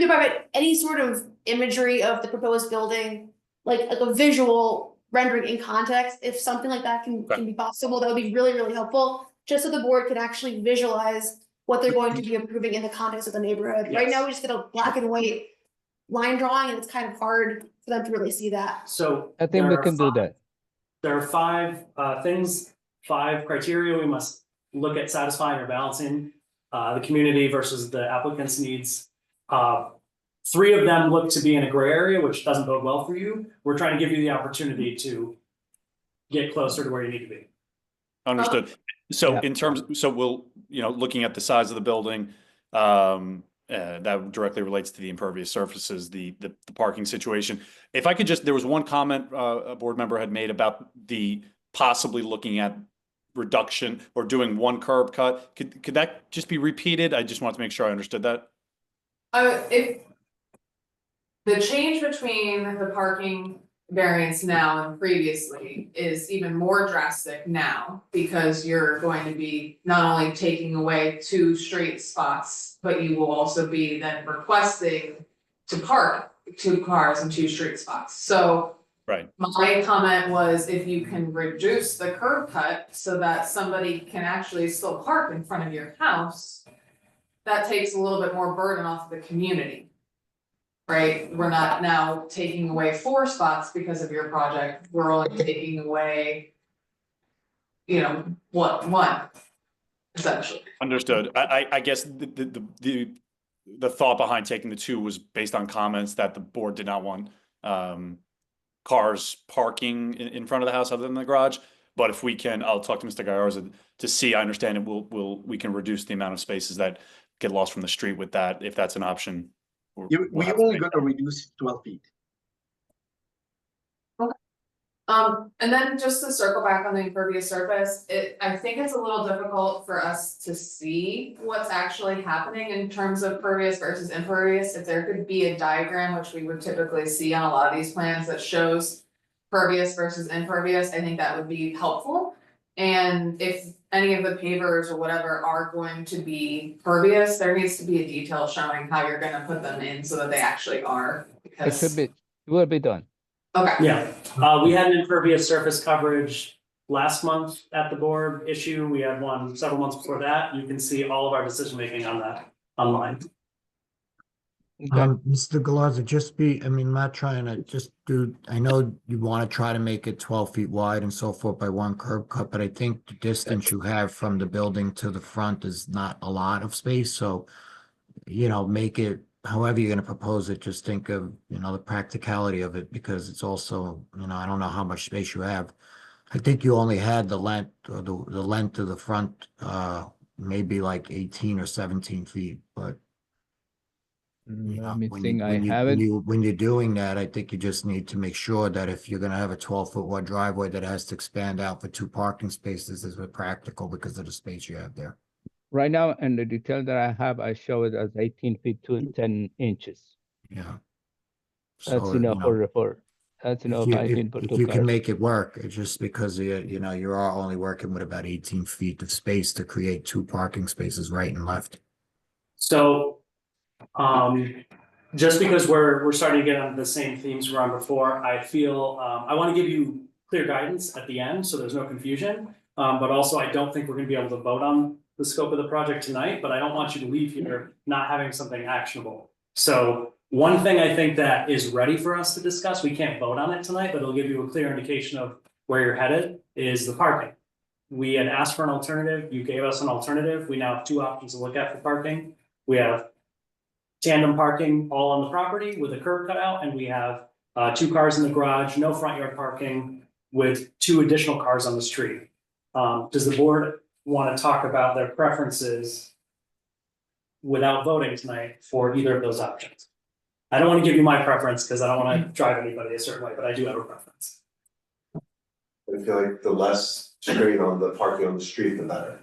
provide any sort of imagery of the proposed building, like a visual rendering in context, if something like that can be possible, that would be really, really helpful. Just so the board can actually visualize what they're going to be approving in the context of the neighborhood. Right now, we just get a black and white line drawing, and it's kind of hard for them to really see that. So. I think we there are can do five- that. There are five five criteria we must look at satisfying or balancing the community versus the applicant's needs. 3 of them look to be in a gray area, which doesn't bode well for you. We're trying to give you the opportunity to get closer to where you need to be. Understood. So Yeah. in terms, so we'll, looking at the size of the building, that directly relates to the impervious surfaces, the parking situation. If I could just, there was one comment a board member had made about the possibly looking at reduction or doing one curb cut. Could that just be repeated? I just wanted to make sure I understood that. If the change between the parking variance now and previously is even more drastic now, because you're going to be not only taking away 2 straight spots, but you will also be then requesting to park 2 cars in 2 street spots. So Right. my comment was, if you can reduce the curb cut so that somebody can actually still park in front of your house, that takes a little bit more burden off the community. Right? We're not now taking away 4 spots because of your project. We're only taking away, one, essentially. Understood. I guess the thought behind taking the 2 was based on comments that the board did not want cars parking in front of the house other than the garage. But if we can, I'll talk to Mr. Gallarza to see, I understand it, we can reduce the amount of spaces that get lost from the street with that, if that's an option. We only gonna reduce 12 feet. And then just to circle back on the impervious surface, I think it's a little difficult for us to see what's actually happening in terms of pervious versus impervious. If there could be a diagram, which we would typically see on a lot of these plans, that shows pervious versus impervious, I think that would be helpful. And if any of the pavers or whatever are going to be pervious, there needs to be a detail showing how you're gonna put them in so that they actually are. It will be done. Okay. Yeah, we had an impervious surface coverage last month at the board issue. We had one several months before that. You can see all of our decision making on that. online. Mr. Galarza, I mean, not trying to just do, I know you want to try to make it 12 feet wide and so forth by one curb cut, but I think the distance you have from the building to the front is not a lot of space, so, you know, make it, however you're gonna propose it, just think of, you know, the practicality of it, because it's also, you know, I don't know how much space you have. I think you only had the length, or the length of the front, maybe like 18 or 17 feet, but you know, Let me when think, I you, have it. when you're doing that, I think you just need to make sure that if you're gonna have a 12-foot wide driveway that has to expand out for 2 parking spaces, is it practical because of the space you have there? Right now, in the detail that I have, I show it as 18 feet to 10 inches. Yeah. That's So, enough you know, for, that's enough, I think, for if 2 you can cars. make it work, it's just because you know, you are only working with about 18 feet of space to create 2 parking spaces right and left. So, just because we're starting to get on the same themes we're on before, I feel, I want to give you clear guidance at the end, so there's no confusion. But also I don't think we're gonna be able to vote on the scope of the project tonight, but I don't want you to leave here not having something actionable. So one thing I think that is ready for us to discuss, we can't vote on it tonight, but it'll give you a clear indication of where you're headed, is the parking. We had asked for an alternative, you gave us an alternative, we now have 2 options to look at for parking. We have tandem parking all on the property with a curb cut out, and we have 2 cars in the garage, no front yard parking with 2 additional cars on the street. Does the board want to talk about their preferences without voting tonight for either of those options? I don't want to give you my preference because I don't want to drive anybody a certain way, but I do have a preference. I feel like the less strain on the parking on the street, the better.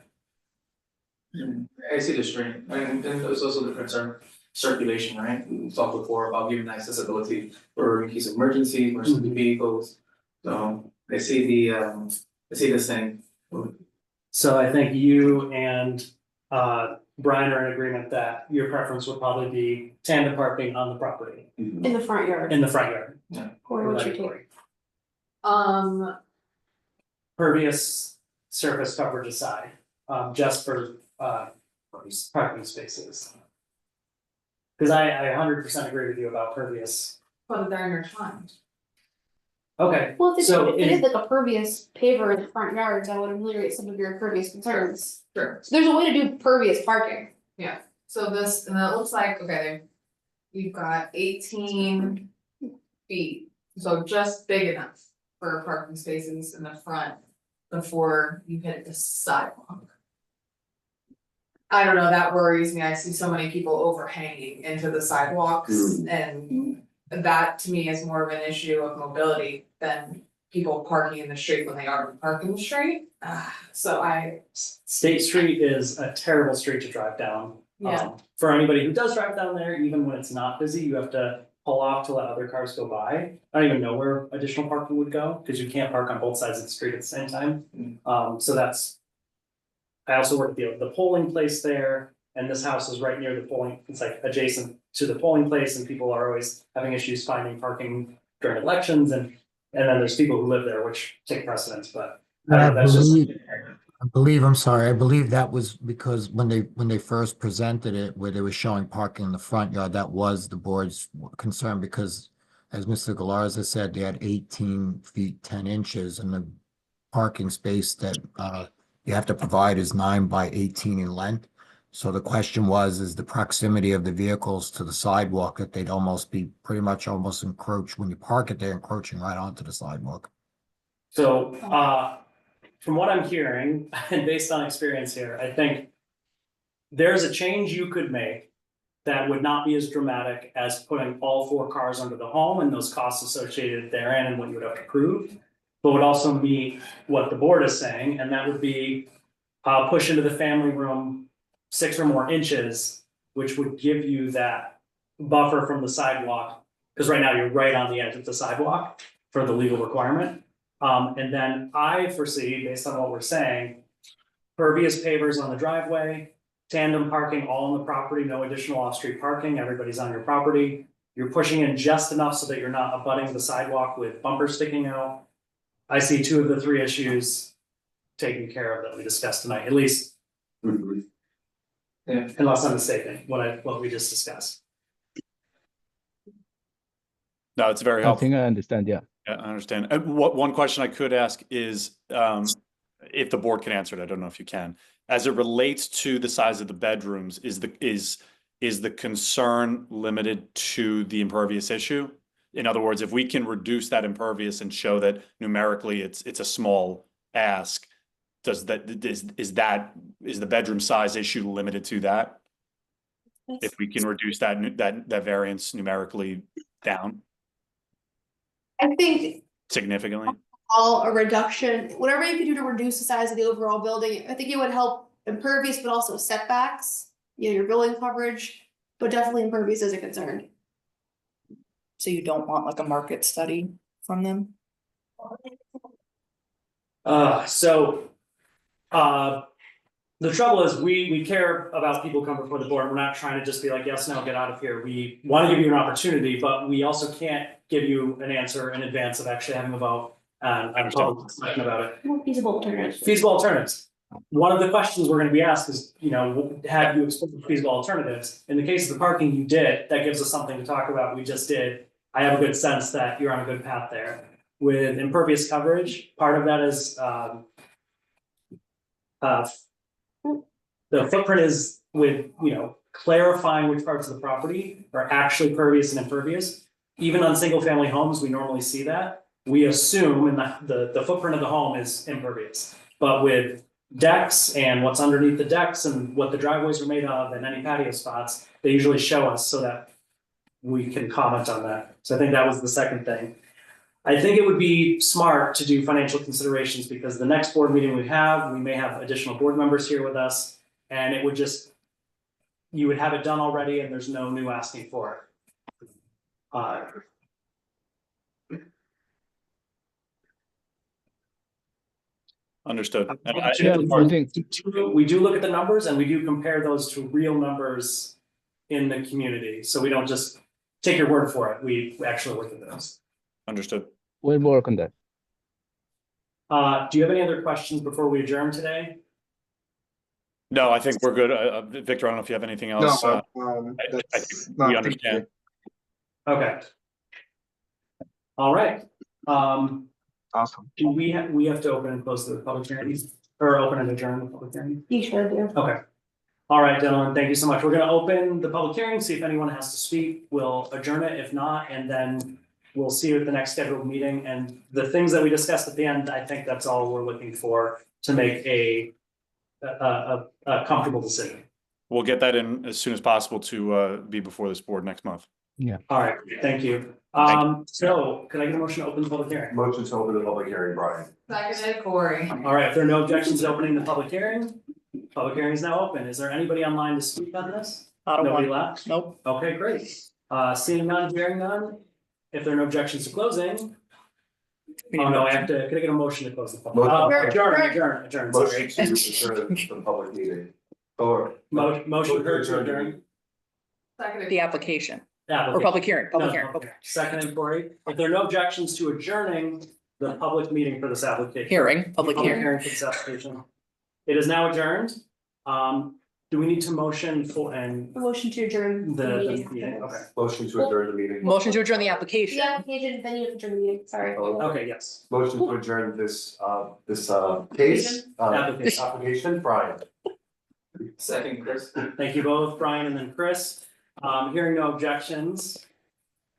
I see the strain, and there's also the concern, circulation, right? We talked before about giving accessibility for in case of emergency, for some vehicles. So I see the same. So I think you and Brian are in agreement that your preference would probably be tandem parking on the property, In the front yard. in the front yard. Corey, what's your take? Pervious surface coverage aside, just for parking spaces. Cause I 100% agree with you about pervious. But they're intertwined. Okay, Well, if so it is like a pervious paver in the front yards, that would ameliorate some of your pervious concerns. Sure. So there's a way to do pervious parking. So this, and it looks like, okay, you've got 18 feet, so just big enough for parking spaces in the front before you hit the sidewalk. I don't know, that worries me, I see so many people overhanging into the sidewalks and that to me is more of an issue of mobility than people parking in the street when they already park in the street. So State Street is a terrible street to drive down. Yeah. For anybody who does drive down there, even when it's not busy, you have to pull off to let other cars go by. I don't even know where additional parking would go, because you can't park on both sides of the street at the same time. So that's. I also work at the polling place there, and this house is right near the polling, it's like adjacent to the polling place, and people are always having issues finding parking during elections, and then there's people who live there, which take precedence, but. That's just. I believe that was because when they first presented it, where they were showing parking in the front yard, that was the board's concern, because as Mr. Galarza said, they had 18 feet 10 inches, and the parking space that you have to provide is 9 by 18 in length. So the question is the proximity of the vehicles to the sidewalk, that they'd almost be pretty much almost encroach when you park it, they're encroaching right onto the sidewalk. So, from what I'm hearing, and based on experience here, I think there's a change you could make that would not be as dramatic as putting all 4 cars under the home and those costs associated therein and what you would have to prove, but would also meet what the board is saying, and that would be push into the family room 6 or more inches, which would give you that buffer from the sidewalk, because right now you're right on the edge of the sidewalk for the legal requirement. And then I foresee, based on what we're saying, pervious pavers on the driveway, tandem parking all on the property, no additional off-street parking, everybody's on your property. You're pushing in just enough so that you're not abutting the sidewalk with bumpers sticking out. I see 2 of the 3 issues taken care of that we discussed tonight, at least. Yeah. unless I'm mistaken, what we just discussed. No, it's very I helpful. think I understand, yeah. Yeah, I understand. One question I could ask is, if the board can answer it, I don't know if you can. As it relates to the size of the bedrooms, is the concern limited to the impervious issue? In other words, if we can reduce that impervious and show that numerically it's a small ask, is the bedroom size issue limited to that? If we can reduce that variance numerically down I think significantly? all a reduction, whatever you could do to reduce the size of the overall building, I think it would help impervious, but also setbacks, your building coverage, but definitely impervious is a concern. So you don't want like a market study from them? The trouble is, we care about people coming before the board. We're not trying to just be like, yes, no, get out of here. We want to give you an opportunity, but we also can't give you an answer in advance of actually having a vote. And I'm talking about it. More feasible alternatives. Feasible alternatives. One of the questions we're gonna be asked is, have you explored feasible alternatives? In the case of the parking, you did. That gives us something to talk about. We just did. I have a good sense that you're on a good path there. With impervious coverage, part of that is, the footprint is with, clarifying which parts of the property are actually pervious and impervious. Even on single family homes, we normally see that. We assume in the footprint of the home is impervious. But with decks and what's underneath the decks and what the driveways are made of and any patio spots, they usually show us so that we can comment on that. So I think that was the second thing. I think it would be smart to do financial considerations because the next board meeting we may have additional board members here with us. And it would you would have it done already and there's no new asking for it. Understood. And We do look at the numbers and we do compare those to real numbers in the community. So we don't just take your word for it. We actually look at those. Understood. We'll work on that. Do you have any other questions before we adjourn today? No, I think we're good. Victor, I don't know if you have anything else. I think we understand. Okay. All right. Awesome. Do we have to open and close the public hearing or open and adjourn the public hearing? You should do. Okay. All right, gentlemen, thank you so much. We're gonna open the public hearing, see if anyone has to speak. We'll adjourn it. If not, and then we'll see you at the next scheduled meeting. And the things that we discussed at the end, I think that's all we're looking for to make a comfortable decision. We'll get that in as soon as possible to be before this board next month. Yeah. All right, thank you. So could I get a motion to open the public hearing? Motion to open the public hearing, Brian. Seconded, Corey. All right, if there are no objections to opening the public hearing is now open. Is there anybody online to speak on this? Nobody left? Nope. Okay, great. Seeing none, hearing none. If there are no objections to closing. Oh, no, could I get a motion to close the public? Adjourn, Motion sorry. to adjourn the public meeting. Or. Motion to adjourn. Seconded. The application or Application. public hearing, No, public hearing, okay. okay. Second and Corey, if there are no objections to adjourning the public meeting for this application. Hearing, public hearing. For this application. It is now adjourned. Do we need to motion for Motion to adjourn. the meeting. meeting? Okay, Motion to adjourn the meeting. Motion to adjourn the application. The application, then you have to adjourn the meeting, sorry. okay, yes. Motion to adjourn this case, Application. application, Brian. Second, Chris. Thank you both, Brian and then Chris. Hearing no objections.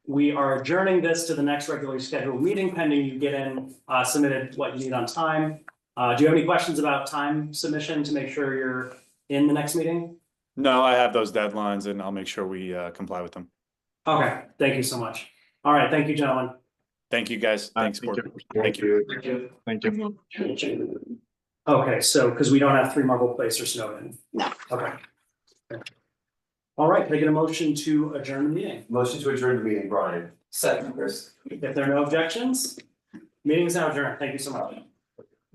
We are adjourning this to the next regularly scheduled meeting pending you get in submitted what you need on time. Do you have any questions about time submission to make sure you're in the next meeting? No, I have those deadlines and I'll make sure we comply with them. Okay, thank you so much. All right, thank you, gentlemen. Thank you, guys. Thanks. Thank board. you. Thank you. Thank you. Okay, so because we don't have 3 Marble Place or Snowden. No. Okay. All right, can I get a motion to adjourn the meeting? Motion to adjourn the meeting, Brian. Second, Chris. If there are no objections, meeting is now adjourned. Thank you so much.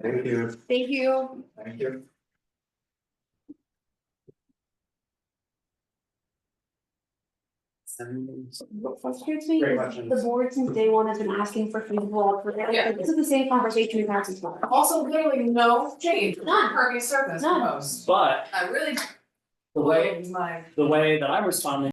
Thank you. Thank you. Thank you. What frustrates me Great is questions. the board since day one has been asking for feasible alternatives. Yeah. This is the same conversation we've had since March. Also, literally no change, None. impervious surface None. proposed. But I really, The way, my the way that I'm responding